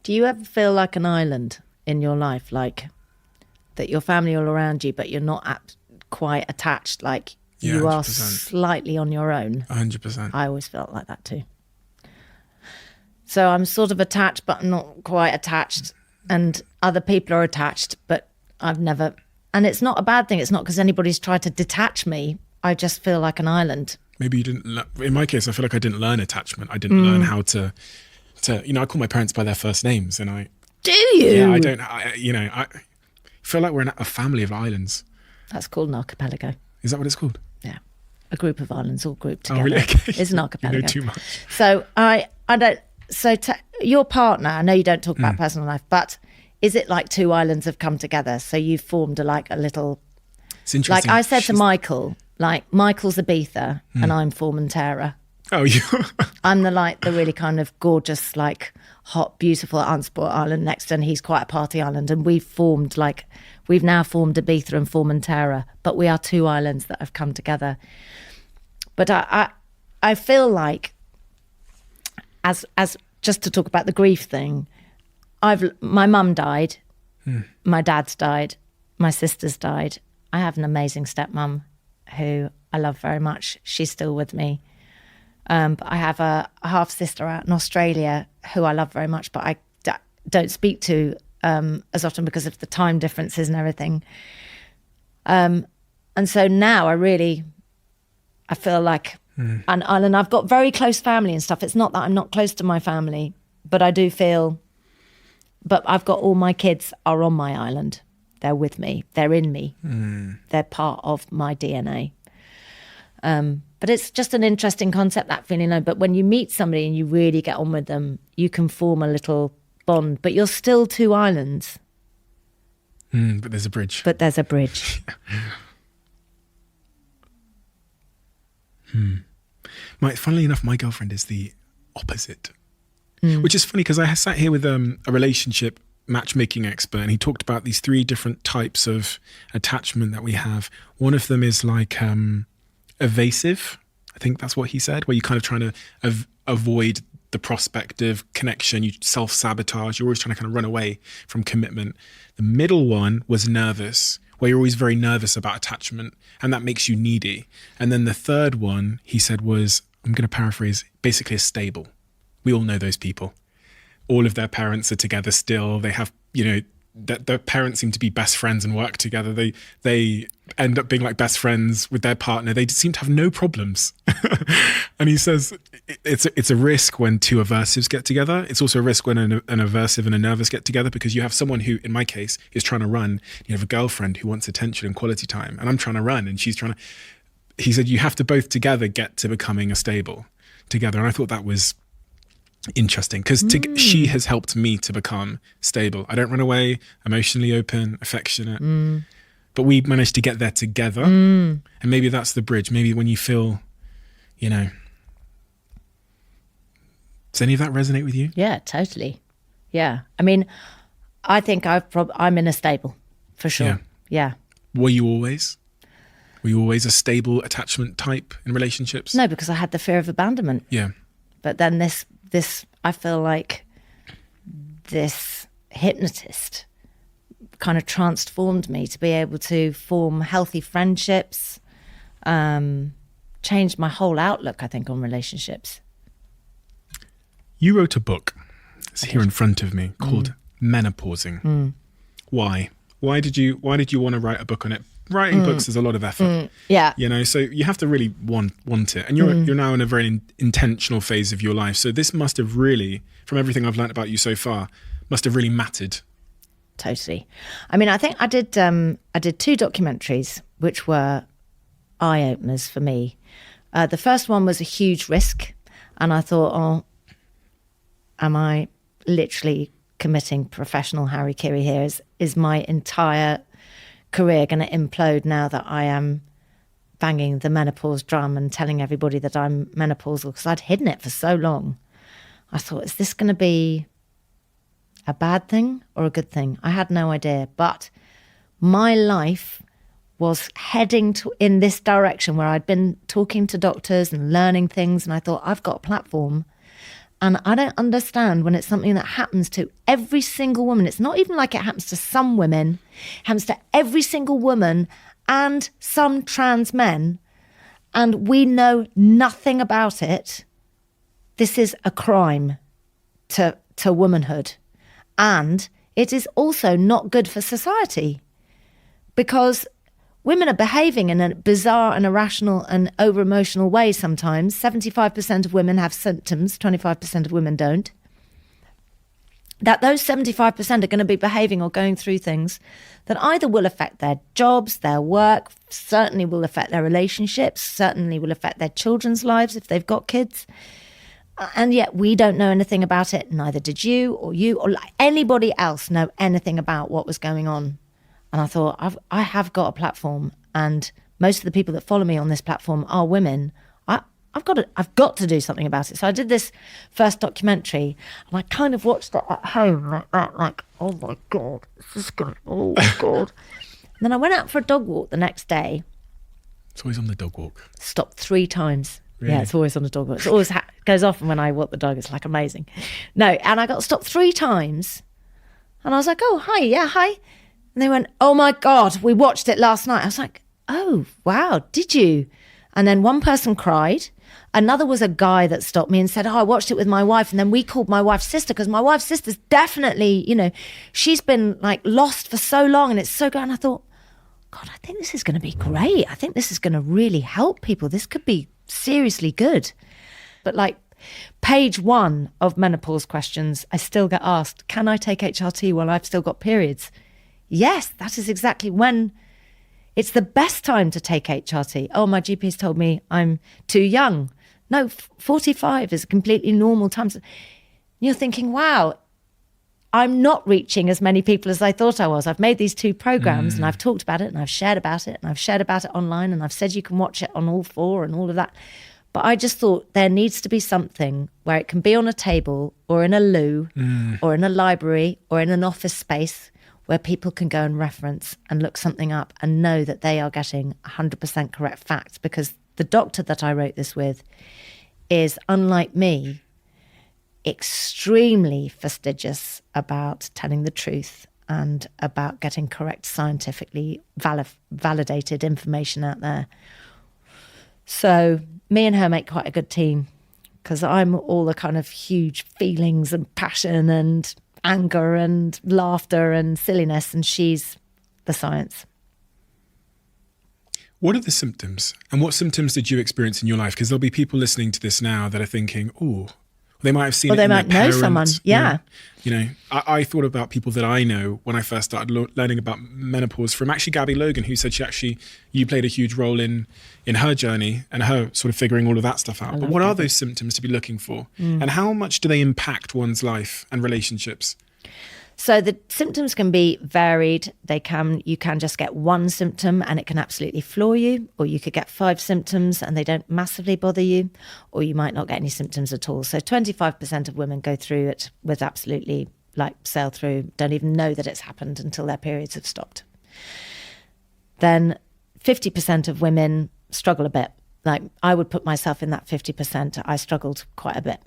Do you ever feel like an island in your life? Like that your family are around you, but you're not quite attached. Like Yeah, you are 100%. slightly on your own. 100%. I always felt like that too. So I'm sort of attached, but not quite attached. And other people are attached, but I've never. And it's not a bad thing. It's not because anybody's tried to detach me. I just feel like an island. Maybe you didn't. In my case, I feel like I didn't learn attachment. I didn't learn how to. I call my parents by their first names, and I. Do you? Yeah, I don't. I feel like we're in a family of islands. That's called an archipelago. Is that what it's called? Yeah, a group of islands all grouped Oh, together. really? Okay. It's an archipelago. You know too much. So I don't. So your partner, I know you don't talk about personal life, but is it like two islands have come together? So you've formed a little. It's interesting. Like I said to Michael, like Michael's Ibiza and I'm Formentera. Oh, you. I'm the really kind of gorgeous, like hot, beautiful, unspoiled island next, and he's quite a party island. And we've now formed Ibiza and Formentera, but we are two islands that have come together. But I feel like, as just to talk about the grief thing, my mum died, my dad's died, my sister's died. I have an amazing stepmum who I love very much. She's still with me. But I have a half sister out in Australia who I love very much, but I don't speak to as often because of the time differences and everything. And so now I feel like an island. I've got very close family and stuff. It's not that I'm not close to my family, but I do feel. But I've got all my kids are on my island. They're with me. They're in me. They're part of my DNA. But it's just an interesting concept, that feeling. But when you meet somebody and you really get on with them, you can form a little bond. But you're still two islands. But there's a bridge. Funnily enough, my girlfriend is the opposite. Which is funny because I sat here with a relationship matchmaking expert, and he talked about these 3 different types of attachment that we have. One of them is like evasive. I think that's what he said, where you're kind of trying to avoid the prospect of connection. You self-sabotage. You're always trying to kind of run away from commitment. The middle one was nervous, where you're always very nervous about attachment, and that makes you needy. And then the third one, he said, was, I'm going to paraphrase, basically a stable. We all know those people. All of their parents are together still. They have, their parents seem to be best friends and work together. They end up being like best friends with their partner. They seem to have no problems. And he says it's a risk when 2 aversives get together. It's also a risk when an aversive and a nervous get together, because you have someone who, in my case, is trying to run. You have a girlfriend who wants attention and quality time, and I'm trying to run, and she's trying to. He said you have to both together get to becoming a stable together, and I thought that was interesting because she has helped me to become stable. I don't run away, emotionally open, affectionate, but we managed to get there together. And maybe that's the bridge. Maybe when you feel, does any of that resonate with you? Yeah, totally. Yeah. I mean, I think I'm in a stable for sure. Yeah. Were you always a stable attachment type in relationships? No, because I had the fear of abandonment. Yeah. But then this I feel like this hypnotist kind of transformed me to be able to form healthy friendships, changed my whole outlook, I think, on relationships. You wrote a book, it's here in front of me, called Menopausing. Why? Why did you want to write a book on it? Writing books is a lot of effort. Yeah. So you have to really want it. And you're now in a very intentional phase of your life. So this must have really, from everything I've learned about you so far, must have really mattered. Totally. I mean, I think I did 2 documentaries which were eye-openers for me. The first one was a huge risk, and I thought, am I literally committing professional harikiri here? Is my entire career going to implode now that I am banging the menopause drum and telling everybody that I'm menopausal? Because I'd hidden it for so long. I thought, is this going to be a bad thing or a good thing? I had no idea. But my life was heading in this direction where I'd been talking to doctors and learning things, and I thought, I've got a platform. And I don't understand when it's something that happens to every single woman. It's not even like it happens to some women. It happens to every single woman and some trans men. And we know nothing about it. This is a crime to womanhood. And it is also not good for society, because women are behaving in a bizarre and irrational and over-emotional way sometimes. 75% of women have symptoms, 25% of women don't. That those 75% are going to be behaving or going through things that either will affect their jobs, their work, certainly will affect their relationships, certainly will affect their children's lives if they've got kids. And yet we don't know anything about it. Neither did you or anybody else know anything about what was going on. And I thought, I have got a platform, and most of the people that follow me on this platform are women. I've got to do something about it. So I did this first documentary, and I kind of watched it at home like that, like, oh my God, oh my God. And then I went out for a dog walk the next day. It's always on the dog walk. Stopped 3 times. Really? Yeah, it's always on the dog walk. It always goes off when I walk the dog. It's like amazing. No, and I got stopped 3 times, and I was like, oh, hi, yeah, hi. And they went, oh my God, we watched it last night. I was like, oh, wow, did you? And then one person cried. Another was a guy that stopped me and said, oh, I watched it with my wife. And then we called my wife's sister, because my wife's sister's definitely, she's been like lost for so long, and it's so good. And I thought, God, I think this is going to be great. I think this is going to really help people. This could be seriously good. But like page 1 of menopause questions, I still get asked, can I take HRT while I've still got periods? Yes, that is exactly when it's the best time to take HRT. Oh, my GP's told me I'm too young. No, 45 is a completely normal time. You're thinking, wow, I'm not reaching as many people as I thought I was. I've made these 2 programs and I've talked about it and I've shared about it and I've shared about it online and I've said you can watch it on all 4 and all of that. But I just thought there needs to be something where it can be on a table or in a loo or in a library or in an office space where people can go and reference and look something up and know that they are getting 100% correct facts. Because the doctor that I wrote this with is, unlike me, extremely fastidious about telling the truth and about getting correct, scientifically validated information out there. So me and her make quite a good team, because I'm all the kind of huge feelings and passion and anger and laughter and silliness, and she's the science. What are the symptoms? And what symptoms did you experience in your life? Because there'll be people listening to this now that are thinking, oh, they might have seen it in their parents. Or they might know someone, yeah. I thought about people that I know when I first started learning about menopause from actually Gabby Logan, who said you played a huge role in her journey and her sort of figuring all of that stuff out. But what are those symptoms to be looking for? And how much do they impact one's life and relationships? So the symptoms can be varied. You can just get 1 symptom and it can absolutely floor you, or you could get 5 symptoms and they don't massively bother you, or you might not get any symptoms at all. So 25% of women go through it with absolutely sail through, don't even know that it's happened until their periods have stopped. Then 50% of women struggle a bit. Like, I would put myself in that 50%. I struggled quite a bit.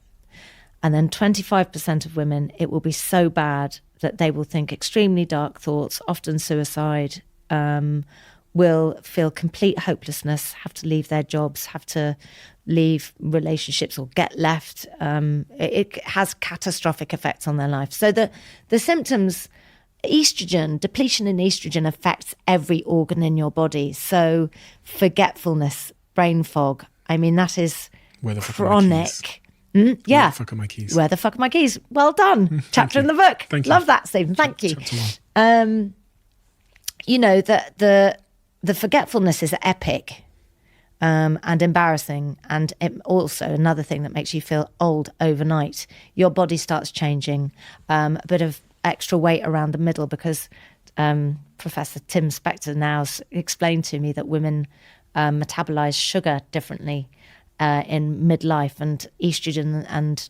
And then 25% of women, it will be so bad that they will think extremely dark thoughts, often suicide, will feel complete hopelessness, have to leave their jobs, have to leave relationships or get left. It has catastrophic effects on their life. So the symptoms, depletion in estrogen affects every organ in your body. So forgetfulness, brain fog, I mean, that is chronic. Yeah. Where the fuck are my keys? Where the fuck are my keys? Well done. Chapter in the book. Thank you. Love that, Stephen. Thank you. The forgetfulness is epic and embarrassing. And also another thing that makes you feel old overnight. Your body starts changing. A bit of extra weight around the middle, because Professor Tim Spector now explained to me that women metabolize sugar differently in midlife, and estrogen and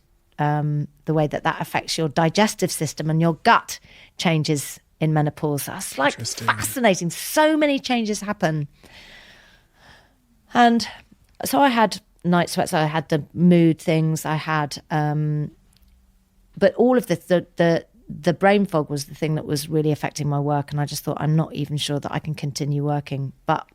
the way that affects your digestive system and your gut changes in menopause. That's fascinating. So many changes happen. And so I had night sweats, I had the mood things, I had, but all of the brain fog was the thing that was really affecting my work. And I just thought, I'm not even sure that I can continue working. But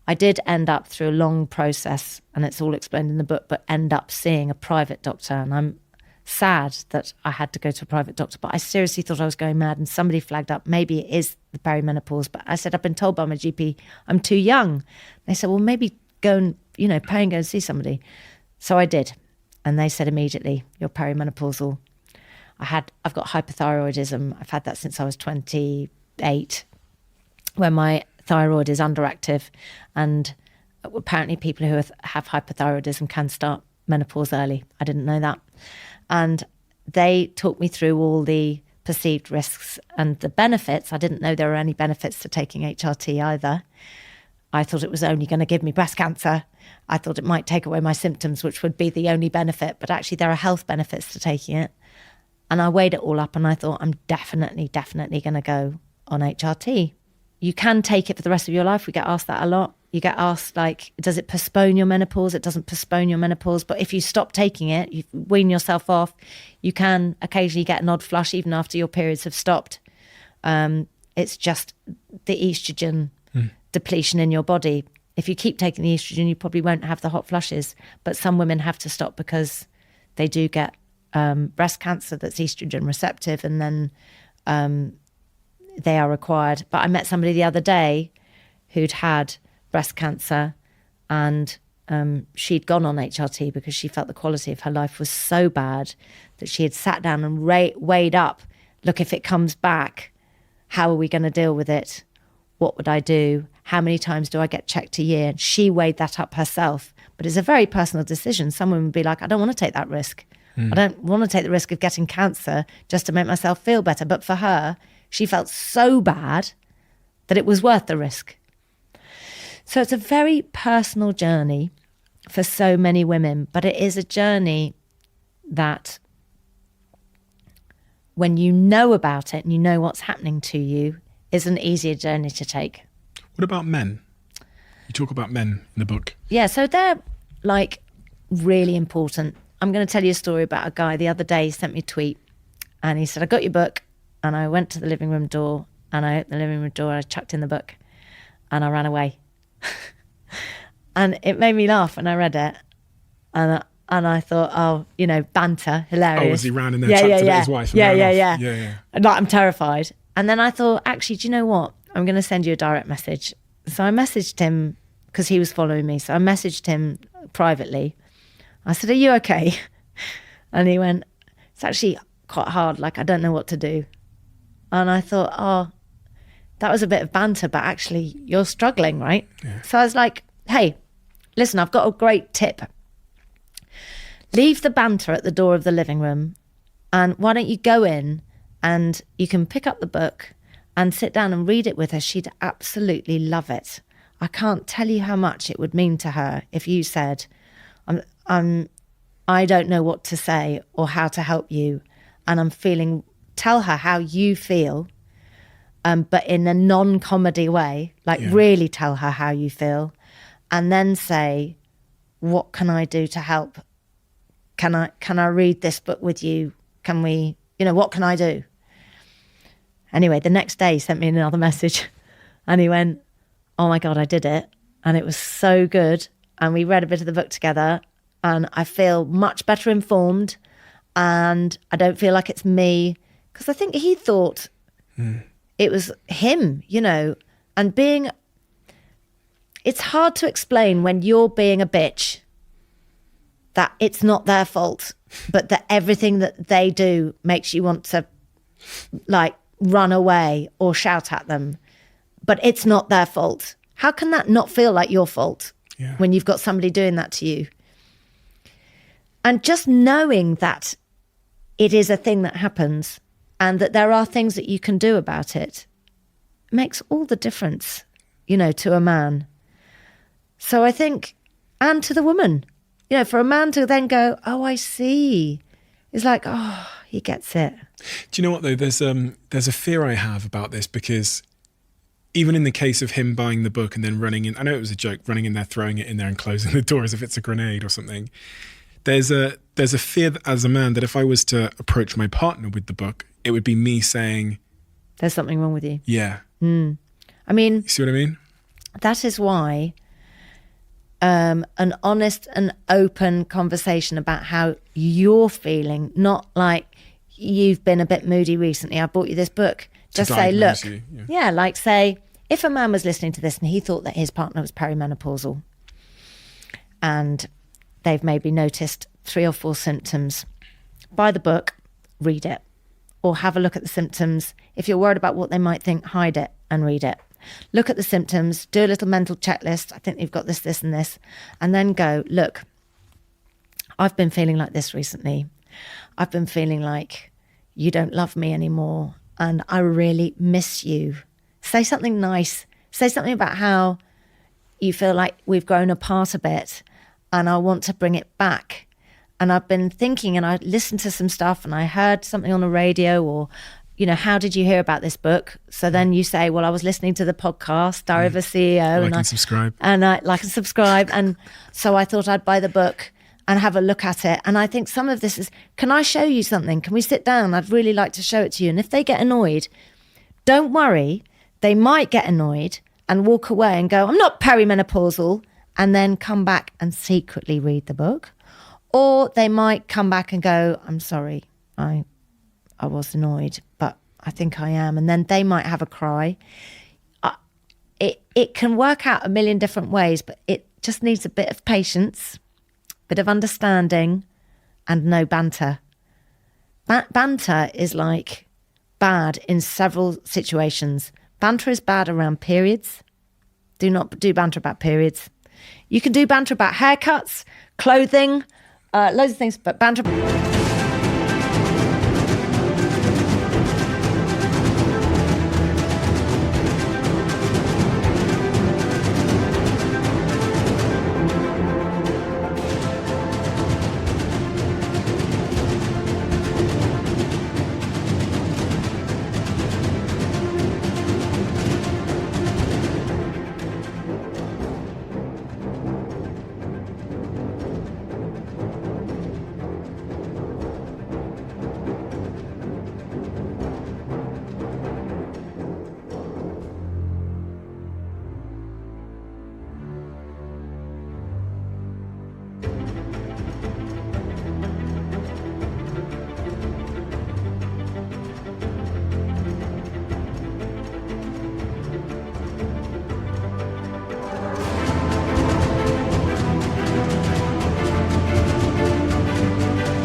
I did end up through a long process, and it's all explained in the book, but end up seeing a private doctor. And I'm sad that I had to go to a private doctor, but I seriously thought I was going mad. And somebody flagged up, maybe it is the perimenopause. But I said, I've been told by my GP I'm too young. They said, well, maybe go and, pay and go and see somebody. So I did. And they said immediately, you're perimenopausal. I've got hypothyroidism. I've had that since I was 28, where my thyroid is underactive. And apparently people who have hypothyroidism can start menopause early. I didn't know that. And they talked me through all the perceived risks and the benefits. I didn't know there were any benefits to taking HRT either. I thought it was only going to give me breast cancer. I thought it might take away my symptoms, which would be the only benefit. But actually there are health benefits to taking it. And I weighed it all up and I thought, I'm definitely going to go on HRT. You can take it for the rest of your life. We get asked that a lot. You get asked, like, does it postpone your menopause? It doesn't postpone your menopause. But if you stop taking it, you wean yourself off, you can occasionally get an odd flush even after your periods have stopped. It's just the estrogen depletion in your body. If you keep taking the estrogen, you probably won't have the hot flushes. But some women have to stop because they do get breast cancer that's estrogen receptive, and then they are required. But I met somebody the other day who'd had breast cancer, and she'd gone on HRT because she felt the quality of her life was so bad that she had sat down and weighed up, look, if it comes back, how are we going to deal with it? What would I do? How many times do I get checked a year? And she weighed that up herself. But it's a very personal decision. Someone would be like, I don't want to take that risk. I don't want to take the risk of getting cancer just to make myself feel better. But for her, she felt so bad that it was worth the risk. So it's a very personal journey for so many women, but it is a journey that when you know about it and you know what's happening to you, is an easier journey to take. What about men? You talk about men in the book. Yeah, so they're like really important. I'm going to tell you a story about a guy the other day. He sent me a tweet and he said, I got your book. And I went to the living room door and I opened the living room door and I chucked in the book and I ran away. And it made me laugh when I read it. And I thought, banter, hilarious. Oh, as he ran in there, chucked it at his wife. Yeah. Like, I'm terrified. And then I thought, actually, do you know what? I'm going to send you a direct message. So I messaged him because he was following me. So I messaged him privately. I said, are you okay? And he went, it's actually quite hard. Like, I don't know what to do. And I thought, oh, that was a bit of banter, but actually you're struggling, right? Yeah. So I was like, hey, listen, I've got a great tip. Leave the banter at the door of the living room. And why don't you go in and you can pick up the book and sit down and read it with her. She'd absolutely love it. I can't tell you how much it would mean to her if you said, I don't know what to say or how to help you. And tell her how you feel, but in a non-comedy way, really tell her how you feel. And then say, what can I do to help? Can I read this book with you? Can we, what can I do? Anyway, the next day he sent me another message and he went, oh my God, I did it. And it was so good. And we read a bit of the book together and I feel much better informed and I don't feel like it's me. Because I think he thought it was him, and it's hard to explain when you're being a bitch that it's not their fault, but that everything that they do makes you want to run away or shout at them, but it's not their fault. How can that not feel like your fault when you've got somebody doing that to you? And just knowing that it is a thing that happens and that there are things that you can do about it makes all the difference, to a man. So I think, and to the woman, for a man to then go, oh, I see. It's like, oh, he gets it. Do you know what though? There's a fear I have about this because even in the case of him buying the book and then running in, I know it was a joke, running in there, throwing it in there and closing the door as if it's a grenade or something. There's a fear that, as a man, that if I was to approach my partner with the book, it would be me saying, there's something wrong with you. yeah. I mean, You see what I mean? that is why an honest and open conversation about how you're feeling, not like you've been a bit moody recently, I bought you this book. Just say, look, diagnose you, yeah, like say, if a man was listening to this and he thought that his partner was perimenopausal and they've maybe noticed 3 or 4 symptoms, buy the book, read it, or have a look at the symptoms. If you're worried about what they might think, hide it and read it. Look at the symptoms, do a little mental checklist. I think you've got this, this, and this. And then go, look, I've been feeling like this recently. I've been feeling like you don't love me anymore and I really miss you. Say something nice. Say something about how you feel like we've grown apart a bit and I want to bring it back. And I've been thinking, and I listened to some stuff and I heard something on the radio, or, you know, how did you hear about this book? So then you say, well, I was listening to the podcast, Diary of a CEO. Like and subscribe. And I like and subscribe. And so I thought I'd buy the book and have a look at it. And I think some of this is, can I show you something? Can we sit down? I'd really like to show it to you. And if they get annoyed, don't worry. They might get annoyed and walk away and go, I'm not perimenopausal, and then come back and secretly read the book. Or they might come back and go, I'm sorry, I was annoyed, but I think I am. And then they might have a cry. It can work out a million different ways, but it just needs a bit of patience, bit of understanding, and no banter. Banter is like bad in several situations. Banter is bad around periods. Do not do banter about periods. You can do banter about haircuts, clothing, loads of things, but banter...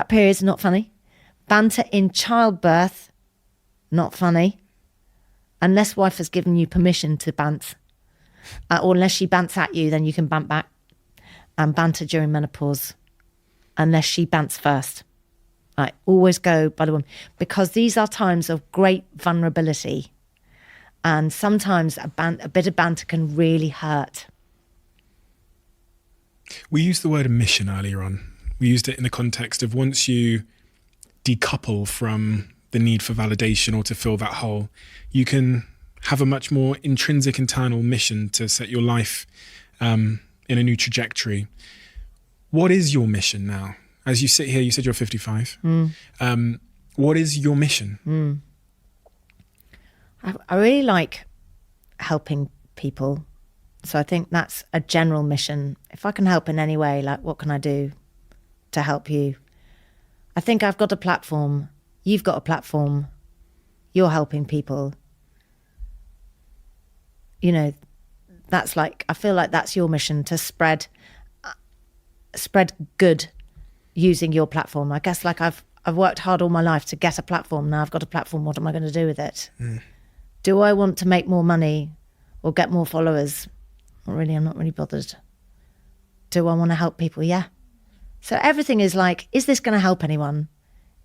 Periods, not funny. Banter in childbirth, not funny. Unless wife has given you permission to bant. Or unless she bants at you, then you can bant back. And banter during menopause. Unless she bants first. Right, always go by the woman. Because these are times of great vulnerability. And sometimes a bit of banter can really hurt. We used the word mission earlier on. We used it in the context of once you decouple from the need for validation or to fill that hole, you can have a much more intrinsic internal mission to set your life in a new trajectory. What is your mission now? As you sit here, you said you're 55. What is your mission? I really like helping people. So I think that's a general mission. If I can help in any way, like what can I do to help you? I think I've got a platform. You've got a platform. You're helping people. You know, that's like, I feel like that's your mission, to spread good using your platform. I guess like I've worked hard all my life to get a platform. Now I've got a platform. What am I going to do with it? Do I want to make more money or get more followers? Not really. I'm not really bothered. Do I want to help people? Yeah. So everything is like, is this going to help anyone?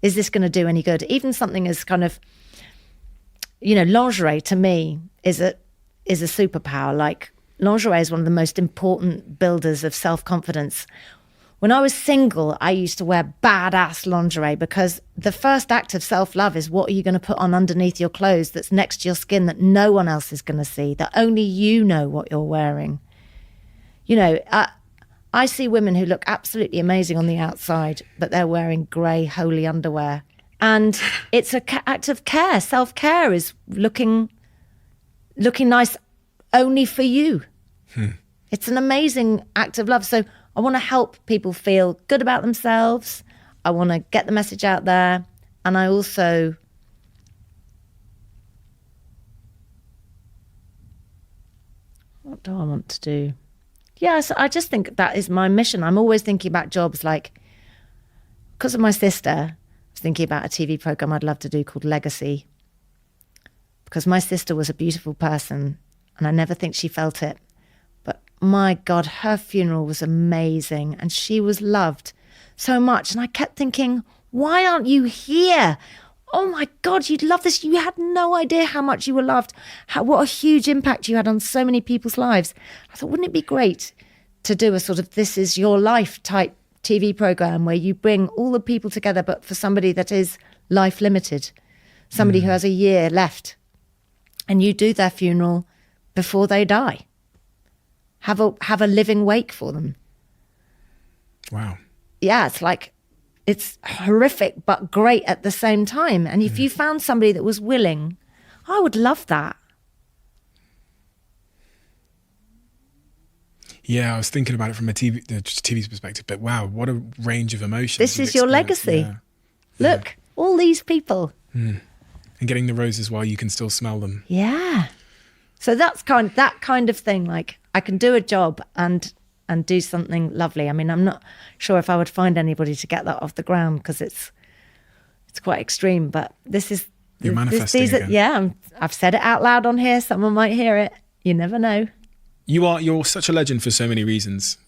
Is this going to do any good? Even something as kind of, you know, lingerie to me is a superpower. Like lingerie is one of the most important builders of self-confidence. When I was single, I used to wear badass lingerie because the first act of self-love is what are you going to put on underneath your clothes that's next to your skin that no one else is going to see, that only you know what you're wearing. You know, I see women who look absolutely amazing on the outside, but they're wearing grey, holy underwear. And it's an act of care. Self-care is looking nice only for you. It's an amazing act of love. So I want to help people feel good about themselves. I want to get the message out there. And I also what do I want to do? Yes, I just think that is my mission. I'm always thinking about jobs like, because of my sister, I was thinking about a TV program I'd love to do called Legacy. Because my sister was a beautiful person and I never think she felt it. But my God, her funeral was amazing and she was loved so much. And I kept thinking, why aren't you here? Oh my God, you'd love this. You had no idea how much you were loved, what a huge impact you had on so many people's lives. I thought, wouldn't it be great to do a sort of This Is Your Life type TV program where you bring all the people together, but for somebody that is life limited, somebody who has a year left, and you do their funeral before they die. Have a living wake for them. Wow. Yeah, it's horrific but great at the same time. And if you found somebody that was willing, I would love that. Yeah, I was thinking about it from the TV's perspective, but wow, what a range of emotions. This is your legacy. Yeah. Look, all these people. And getting the roses while you can still smell them. Yeah. So that kind of thing, like I can do a job and do something lovely. I mean, I'm not sure if I would find anybody to get that off the ground because it's quite extreme, but this is... You're manifesting again. Yeah, I've said it out loud on here. Someone might hear it. You never know. You're such a legend for so many reasons.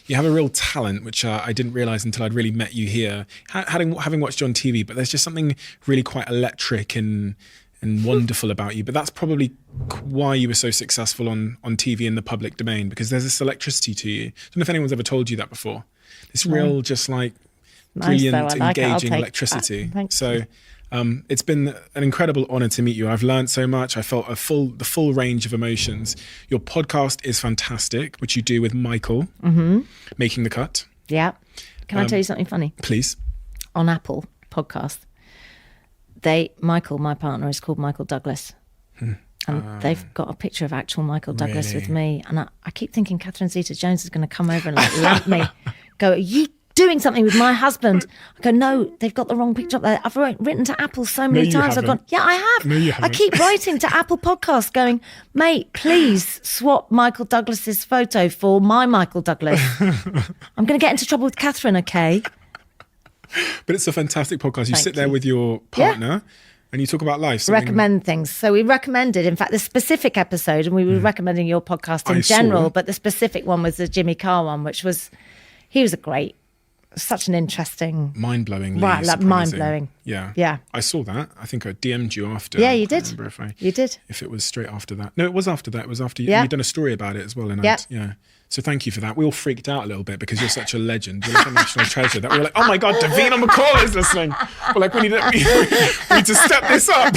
You have a real talent, which I didn't realise until I'd really met you here, having watched you on TV, but there's just something really quite electric and wonderful about you. But that's probably why you were so successful on TV in the public domain, because there's this electricity to you. I don't know if anyone's ever told you that before. This real, just like brilliant, engaging electricity. So it's been an incredible honor to meet you. I've learned so much. I felt the full range of emotions. Your podcast is fantastic, which you do with Michael, Making the Cut. Yeah. Can I tell you something funny? Please. On Apple podcast, Michael, my partner, is called Michael Douglas. And they've got a picture of actual Michael Douglas with me. And I keep thinking Catherine Zeta-Jones is going to come over and lamp me. Go, are you doing something with my husband? I go, no, they've got the wrong picture up there. I've written to Apple so many times. I've gone, yeah, I have. No, you haven't. I keep writing to Apple Podcasts going, mate, please swap Michael Douglas's photo for my Michael Douglas. I'm going to get into trouble with Catherine, okay? But it's a fantastic podcast. You sit there with your partner and you talk about life. Recommend things. So we recommended, in fact, the specific episode, and we were recommending your podcast in general, but the specific one was the Jimmy Carr one, he was such an interesting... Mind-blowing. Right, like mind-blowing. Yeah. I saw that. I think I DM'd you after. Yeah, you did. You did. If it was straight after that. No, it was after that. It was after you'd done a story about it as well. Yeah. So thank you for that. We all freaked out a little bit because you're such a legend. You're like a national treasure. That we were like, oh my God, Davina McCall is listening. We're like, we need to step this up.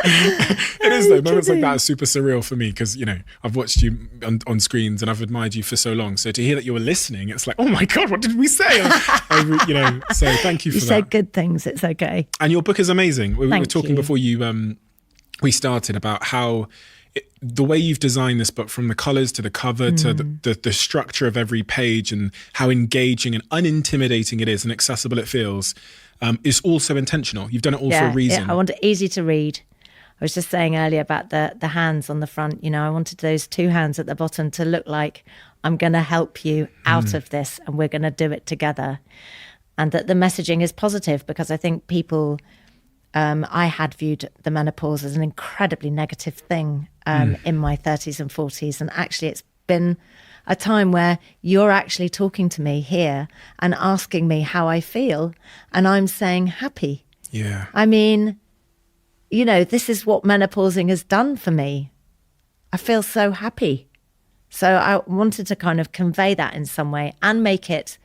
It is though. Moments like that are super surreal for me because, I've watched you on screens and I've admired you for so long. So to hear that you were listening, it's like, oh my God, what did we say? So thank you for that. You said good things. It's okay. And your book is amazing. We were talking before we started about how the way you've designed this book, from the colors to the cover to the structure of every page, and how engaging and unintimidating it is and accessible it feels, is also intentional. You've done it all for a reason. Yeah, I want it easy to read. I was just saying earlier about the hands on the front. I wanted those two hands at the bottom to look like I'm going to help you out of this and we're going to do it together. And that the messaging is positive, because I think people... I had viewed the menopause as an incredibly negative thing in my 30s and 40s. And actually, it's been a time where you're actually talking to me here and asking me how I feel. And I'm saying happy. Yeah. I mean, this is what menopausing has done for me. I feel so happy. So I wanted to kind of convey that in some way and make it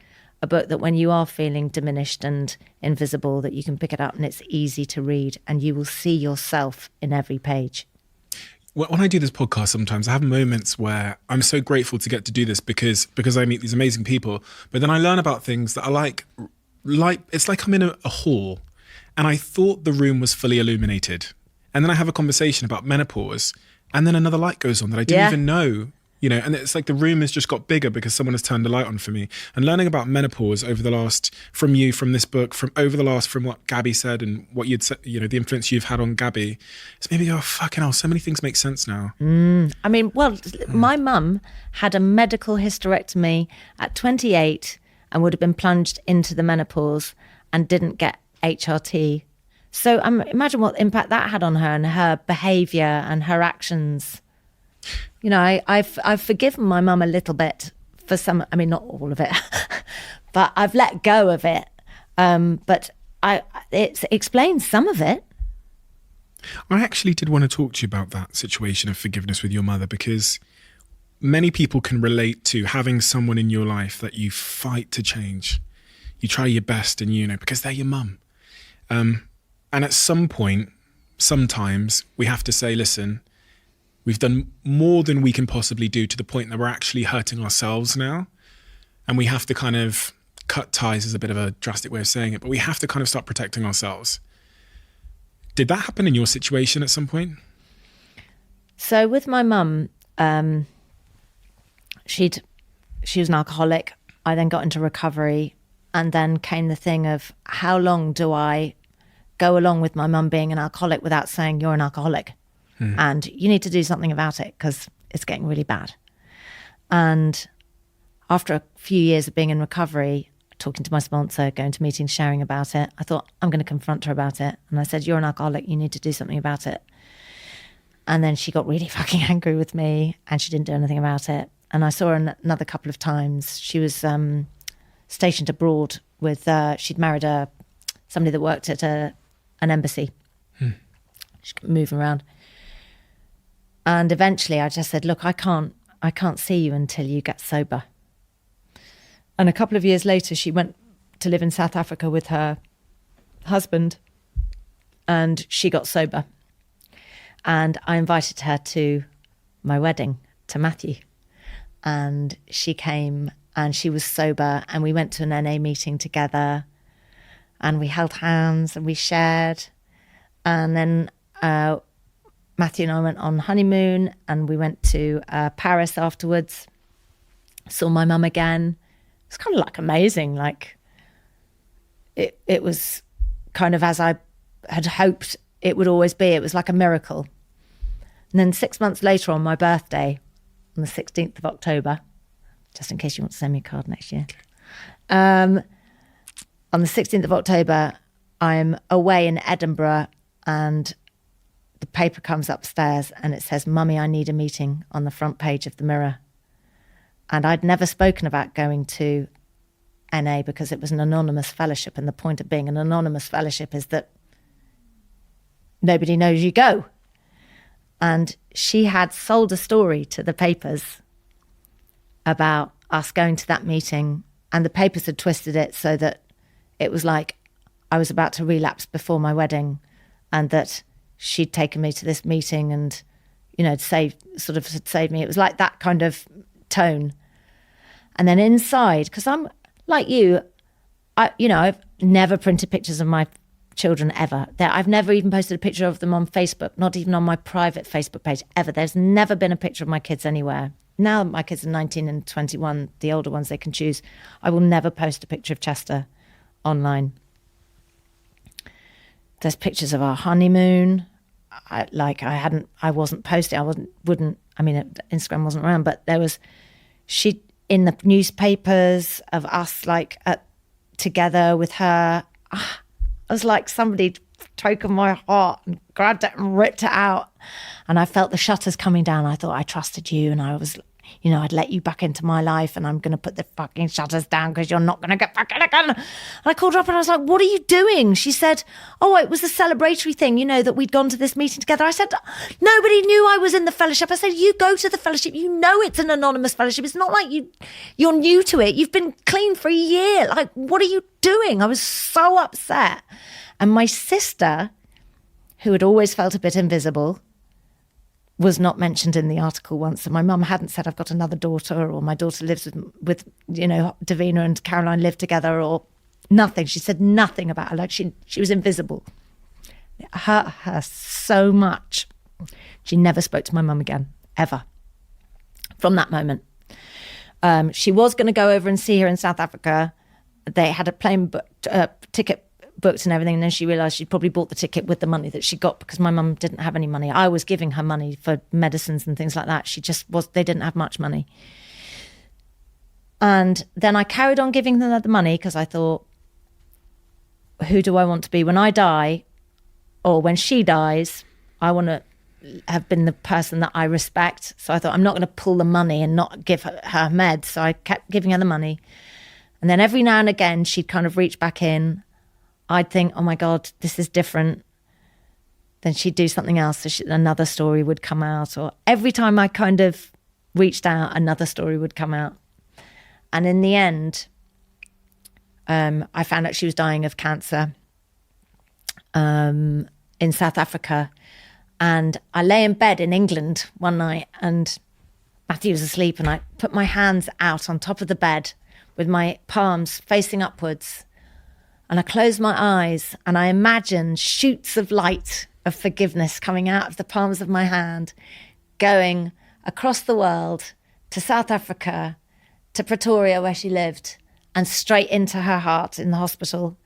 a book that when you are feeling diminished and invisible, that you can pick it up and it's easy to read and you will see yourself in every page. When I do this podcast, sometimes I have moments where I'm so grateful to get to do this because I meet these amazing people, but then I learn about things that are like it's like I'm in a hall and I thought the room was fully illuminated. And then I have a conversation about menopause and then another light goes on that I didn't even know, you know, and it's like the room has just got bigger because someone has turned a light on for me. And learning about menopause over the last, from this book, from what Gabby said and what you'd said, you know, the influence you've had on Gabby, it's maybe, oh, fucking hell, so many things make sense now. I mean, well, my mum had a medical hysterectomy at 28 and would have been plunged into the menopause and didn't get HRT. So imagine what impact that had on her and her behaviour and her actions. You know, I've forgiven my mum a little bit for some, I mean, not all of it, but I've let go of it. But it explains some of it. I actually did want to talk to you about that situation of forgiveness with your mother, because many people can relate to having someone in your life that you fight to change. You try your best and, you know, because they're your mum. And at some point, sometimes we have to say, listen, we've done more than we can possibly do to the point that we're actually hurting ourselves now. And we have to kind of cut ties, is a bit of a drastic way of saying it, but we have to kind of start protecting ourselves. Did that happen in your situation at some point? So with my mum, she was an alcoholic. I then got into recovery, and then came the thing of how long do I go along with my mum being an alcoholic without saying you're an alcoholic and you need to do something about it because it's getting really bad. And after a few years of being in recovery, talking to my sponsor, going to meetings, sharing about it, I thought, I'm going to confront her about it. And I said, you're an alcoholic, you need to do something about it. And then she got really fucking angry with me and she didn't do anything about it. And I saw her another couple of times. She was stationed abroad with, she'd married somebody that worked at an embassy. She could move around. And eventually I just said, look, I can't see you until you get sober. And a couple of years later, she went to live in South Africa with her husband and she got sober. And I invited her to my wedding, to Matthew. And she came and she was sober and we went to an NA meeting together and we held hands and we shared. And then Matthew and I went on honeymoon and we went to Paris afterwards, saw my mum again. It's kind of like amazing. Like it was kind of as I had hoped it would always be. It was like a miracle. And then 6 months later on my birthday, on the 16th of October, just in case you want to send me a card next year. On the 16th of October, I'm away in Edinburgh and the paper comes upstairs and it says, Mummy, I need a meeting, on the front page of the Mirror. And I'd never spoken about going to NA because it was an anonymous fellowship. And the point of being an anonymous fellowship is that nobody knows you go. And she had sold a story to the papers about us going to that meeting. And the papers had twisted it so that it was like I was about to relapse before my wedding and that she'd taken me to this meeting and, you know, had saved me. It was like that kind of tone. And then inside, because I'm like you, I've never printed pictures of my children ever. I've never even posted a picture of them on Facebook, not even on my private Facebook page ever. There's never been a picture of my kids anywhere. Now my kids are 19 and 21, the older ones they can choose. I will never post a picture of Chester online. There's pictures of our honeymoon. Instagram wasn't around, but there was, she in the newspapers of us together with her. It was like somebody taken my heart and grabbed it and ripped it out. And I felt the shutters coming down. I thought I trusted you and I was you know, I'd let you back into my life and I'm going to put the fucking shutters down because you're not going to get back in again. And I called her up and I was like, what are you doing? She said, oh, it was a celebratory thing, you know, that we'd gone to this meeting together. I said, nobody knew I was in the fellowship. I said, you go to the fellowship, you know it's an anonymous fellowship. It's not like you're new to it. You've been clean for a year. Like, what are you doing? I was so upset. And my sister, who had always felt a bit invisible, was not mentioned in the article once. And my mum hadn't said, I've got another daughter, or my daughter lives with you know, Davina and Caroline live together, or nothing. She said nothing about her. Like she was invisible. It hurt her so much. She never spoke to my mum again, ever. From that moment. She was going to go over and see her in South Africa. They had a plane ticket booked and everything, and then she realised she'd probably bought the ticket with the money that she got, because my mum didn't have any money. I was giving her money for medicines and things like that. They didn't have much money. And then I carried on giving them the money because I thought, who do I want to be when I die, or when she dies? I want to have been the person that I respect. So I thought, I'm not going to pull the money and not give her meds. So I kept giving her the money. And then every now and again, she'd kind of reach back in. I'd think, oh my God, this is different. Then she'd do something else. So another story would come out. Or every time I kind of reached out, another story would come out. And in the end, I found out she was dying of cancer in South Africa. And I lay in bed in England one night and Matthew was asleep, and I put my hands out on top of the bed with my palms facing upwards. And I closed my eyes and I imagined shoots of light of forgiveness coming out of the palms of my hand, going across the world to South Africa, to Pretoria where she lived, and straight into her heart in the hospital.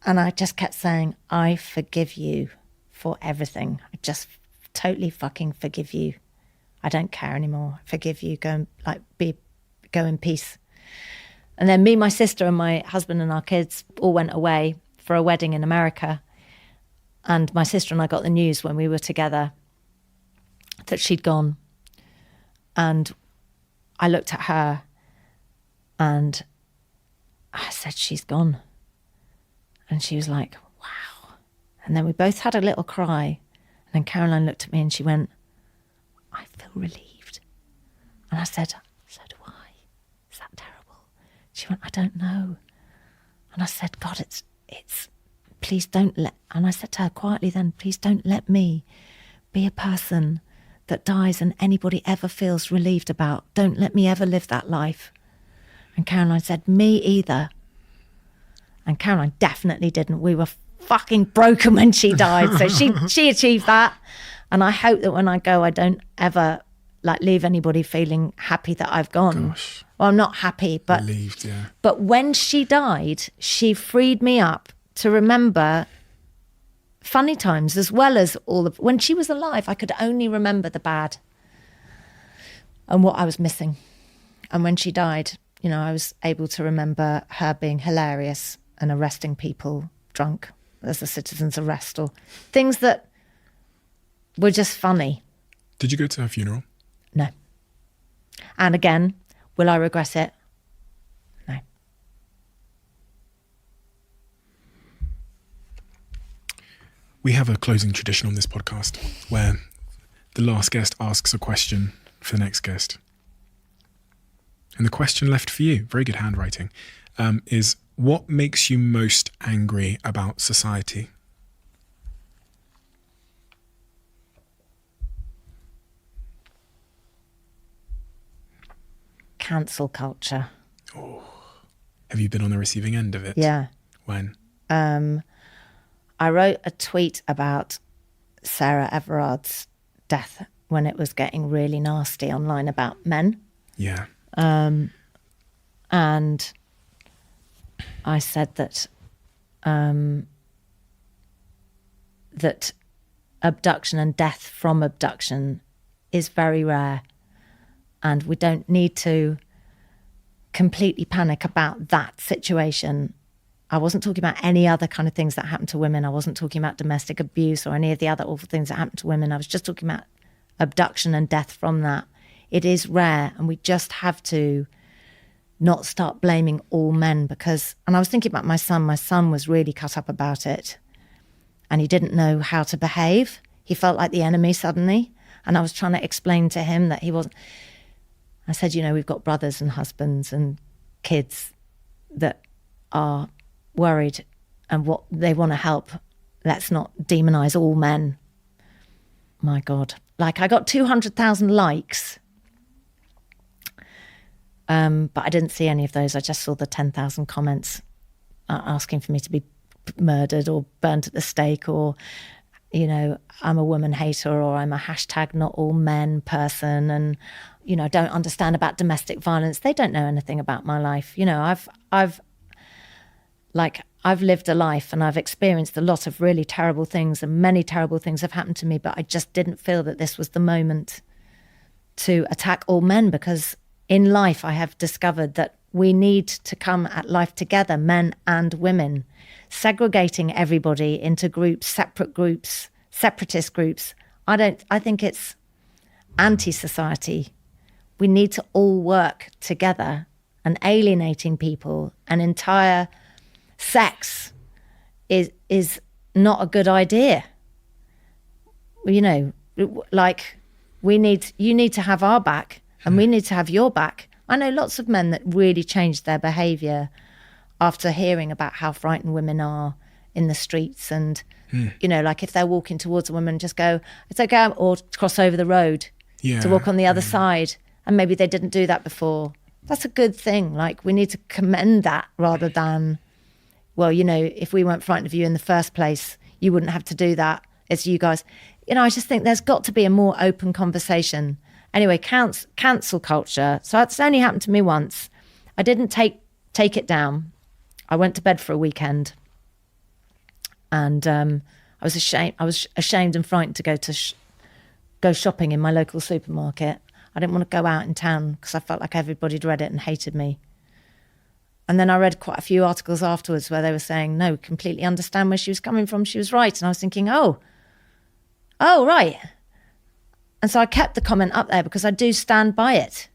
And I just kept saying, I forgive you for everything. I just totally fucking forgive you. I don't care anymore. I forgive you. Go in peace. And then me, my sister and my husband and our kids all went away for a wedding in America. And my sister and I got the news when we were together that she'd gone. And I looked at her and I said, she's gone. And she was like, wow. And then we both had a little cry. And then Caroline looked at me and she went, I feel relieved. And I said, so do I. Is that terrible? She went, I don't know. And I said, God, it's, please don't let, and I said to her quietly then, please don't let me be a person that dies and anybody ever feels relieved about. Don't let me ever live that life. And Caroline said, me either. And Caroline definitely didn't. We were fucking broken when she died. So she achieved that. And I hope that when I go, I don't ever leave anybody feeling happy that I've gone. Gosh. Well, I'm not happy, but Relieved, yeah. But when she died, she freed me up to remember funny times as well as all of. When she was alive, I could only remember the bad and what I was missing. And when she died, you know, I was able to remember her being hilarious and arresting people drunk as a citizen's arrest, or things that were just funny. Did you go to her funeral? No. And again, will I regret it? No. We have a closing tradition on this podcast where the last guest asks a question for the next guest. And the question left for you, very good handwriting, is what makes you most angry about society? Cancel culture. Oh, have you been on the receiving end of it? Yeah. When? I wrote a tweet about Sarah Everard's death when it was getting really nasty online about men. Yeah. And I said that that abduction and death from abduction is very rare. And we don't need to completely panic about that situation. I wasn't talking about any other kind of things that happen to women. I wasn't talking about domestic abuse or any of the other awful things that happen to women. I was just talking about abduction and death from that It is rare, and we just have to not start blaming all men because, and I was thinking about my son was really cut up about it and he didn't know how to behave. He felt like the enemy suddenly. And I was trying to explain to him that he wasn't, I said, you know, we've got brothers and husbands and kids that are worried and what they want to help. Let's not demonize all men. My God. Like I got 200,000 likes. But I didn't see any of those. I just saw the 10,000 comments asking for me to be murdered or burnt at the stake or, you know, I'm a woman hater or I'm a hashtag not all men person and, you know, don't understand about domestic violence. They don't know anything about my life. You know, I've lived a life and I've experienced a lot of really terrible things and many terrible things have happened to me, but I just didn't feel that this was the moment to attack all men because in life, I have discovered that we need to come at life together, men and women. Segregating everybody into groups, separatist groups. I think it's anti-society. We need to all work together, and alienating people, an entire sex is not a good idea. You know, like you need to have our back. And we need to have your back. I know lots of men that really changed their behaviour after hearing about how frightened women are in the streets. And, you know, like if they're walking towards a woman, just go, it's okay, or cross over the road to walk on the other side. And maybe they didn't do that before. That's a good thing. Like we need to commend that rather than, well, you know, if we weren't frightened of you in the first place, you wouldn't have to do that. It's you guys. You know, I just think there's got to be a more open conversation. Anyway, cancel culture. So it's only happened to me once. I didn't take it down. I went to bed for a weekend, and I was ashamed. I was ashamed and frightened to go shopping in my local supermarket. I didn't want to go out in town because I felt like everybody'd read it and hated me. And then I read quite a few articles afterwards where they were saying, no, completely understand where she was coming from. She was right. And I was thinking, oh, right. And so I kept the comment up there because I do stand by it.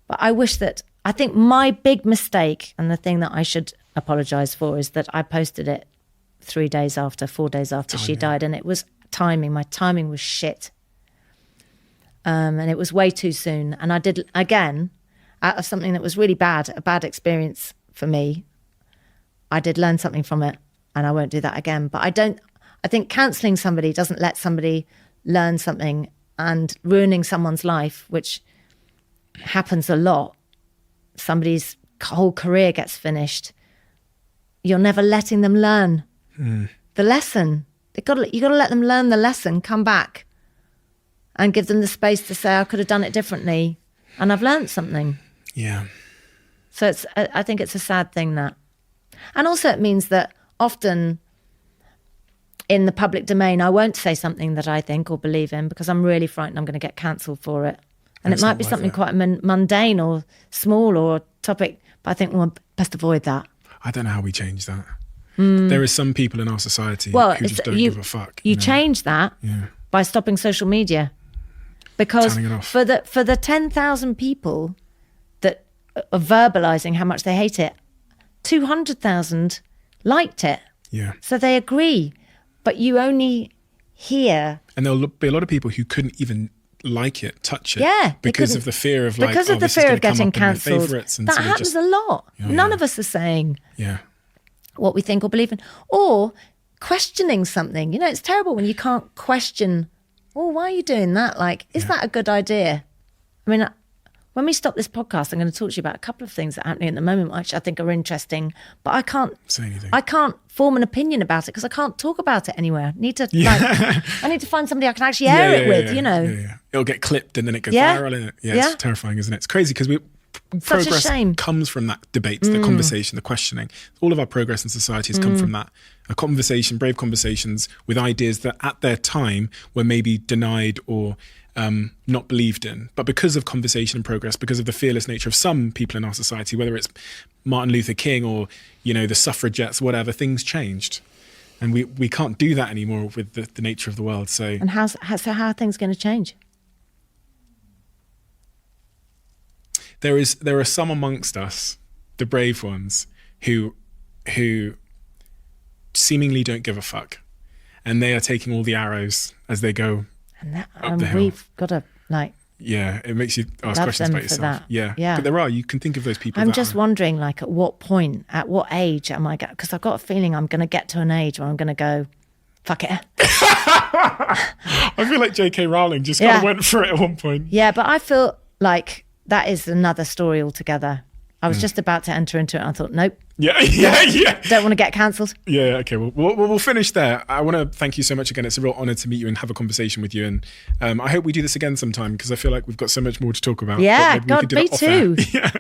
But I think my big mistake and the thing that I should apologise for is that I posted it 4 days after she died. And it was timing. My timing was shit. And it was way too soon. And I did, again, out of something that was really bad, a bad experience for me, I did learn something from it and I won't do that again. But I think cancelling somebody doesn't let somebody learn something, and ruining someone's life, which happens a lot. Somebody's whole career gets finished. You're never letting them learn the lesson. You got to let them learn the lesson, come back and give them the space to say, I could have done it differently and I've learned something. Yeah. So I think it's a sad thing that. And also it means that often in the public domain, I won't say something that I think or believe in because I'm really frightened I'm going to get cancelled for it. And it might be something quite mundane or small or topic, but I think, well, best avoid that. I don't know how we change that. There is some people in our society who just don't give a fuck. You change that by stopping social media. Because for the 10,000 people that are verbalising how much they hate it, 200,000 liked it. Yeah. So they agree. But you only hear... And there'll be a lot of people who couldn't even like it, touch it, because of the fear of because of the fear of getting cancelled. That happens a lot. None of us are saying what we think or believe in, or questioning something. You know, it's terrible when you can't question, oh, why are you doing that? Like, is that a good idea? I mean, when we stop this podcast, I'm going to talk to you about a couple of things that are happening at the moment, which I think are interesting, but I can't say anything. I can't form an opinion about it because I can't talk about it anywhere. I need to find somebody I can actually air it with, you know. Yeah. It'll get clipped and then it goes viral, and it's terrifying, isn't it? It's crazy because progress comes from that debate, the conversation, the questioning. All of our progress in society has come from that. A conversation, brave conversations with ideas that at their time were maybe denied or not believed in. But because of conversation and progress, because of the fearless nature of some people in our society, whether it's Martin Luther King or, you know, the suffragettes, whatever, things changed. And we can't do that anymore with the nature of the world. So, and how are things going to change? there are some amongst us, the brave ones, who seemingly don't give a fuck, and they are taking all the arrows as they go up the hill. We've got to it makes you ask love questions them about for yourself. that. Yeah, but you can think of those people. I'm just wondering, like, at what point, at what age am I going? Because I've got a feeling I'm going to get to an age where I'm going to go, fuck it. I feel like J.K. Rowling just kind of went for it at one point. Yeah, but I feel like that is another story altogether. I was just about to enter into it and I thought, nope. Yeah. Don't want to get cancelled. Yeah, okay. Well, we'll finish there. I want to thank you so much again. It's a real honour to meet you and have a conversation with you. And I hope we do this again sometime, because I feel like we've got so much more to talk about. Yeah, God, me too. Yeah,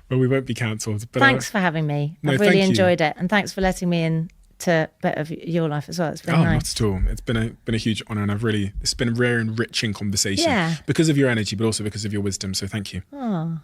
well, we won't be cancelled. But thanks for having me. I've really enjoyed it. And thanks for letting me in to a bit of your life as well. It's been nice. Not at all. It's been a huge honour, and it's been a very enriching conversation because of your energy, but also because of your wisdom. So thank you. Oh.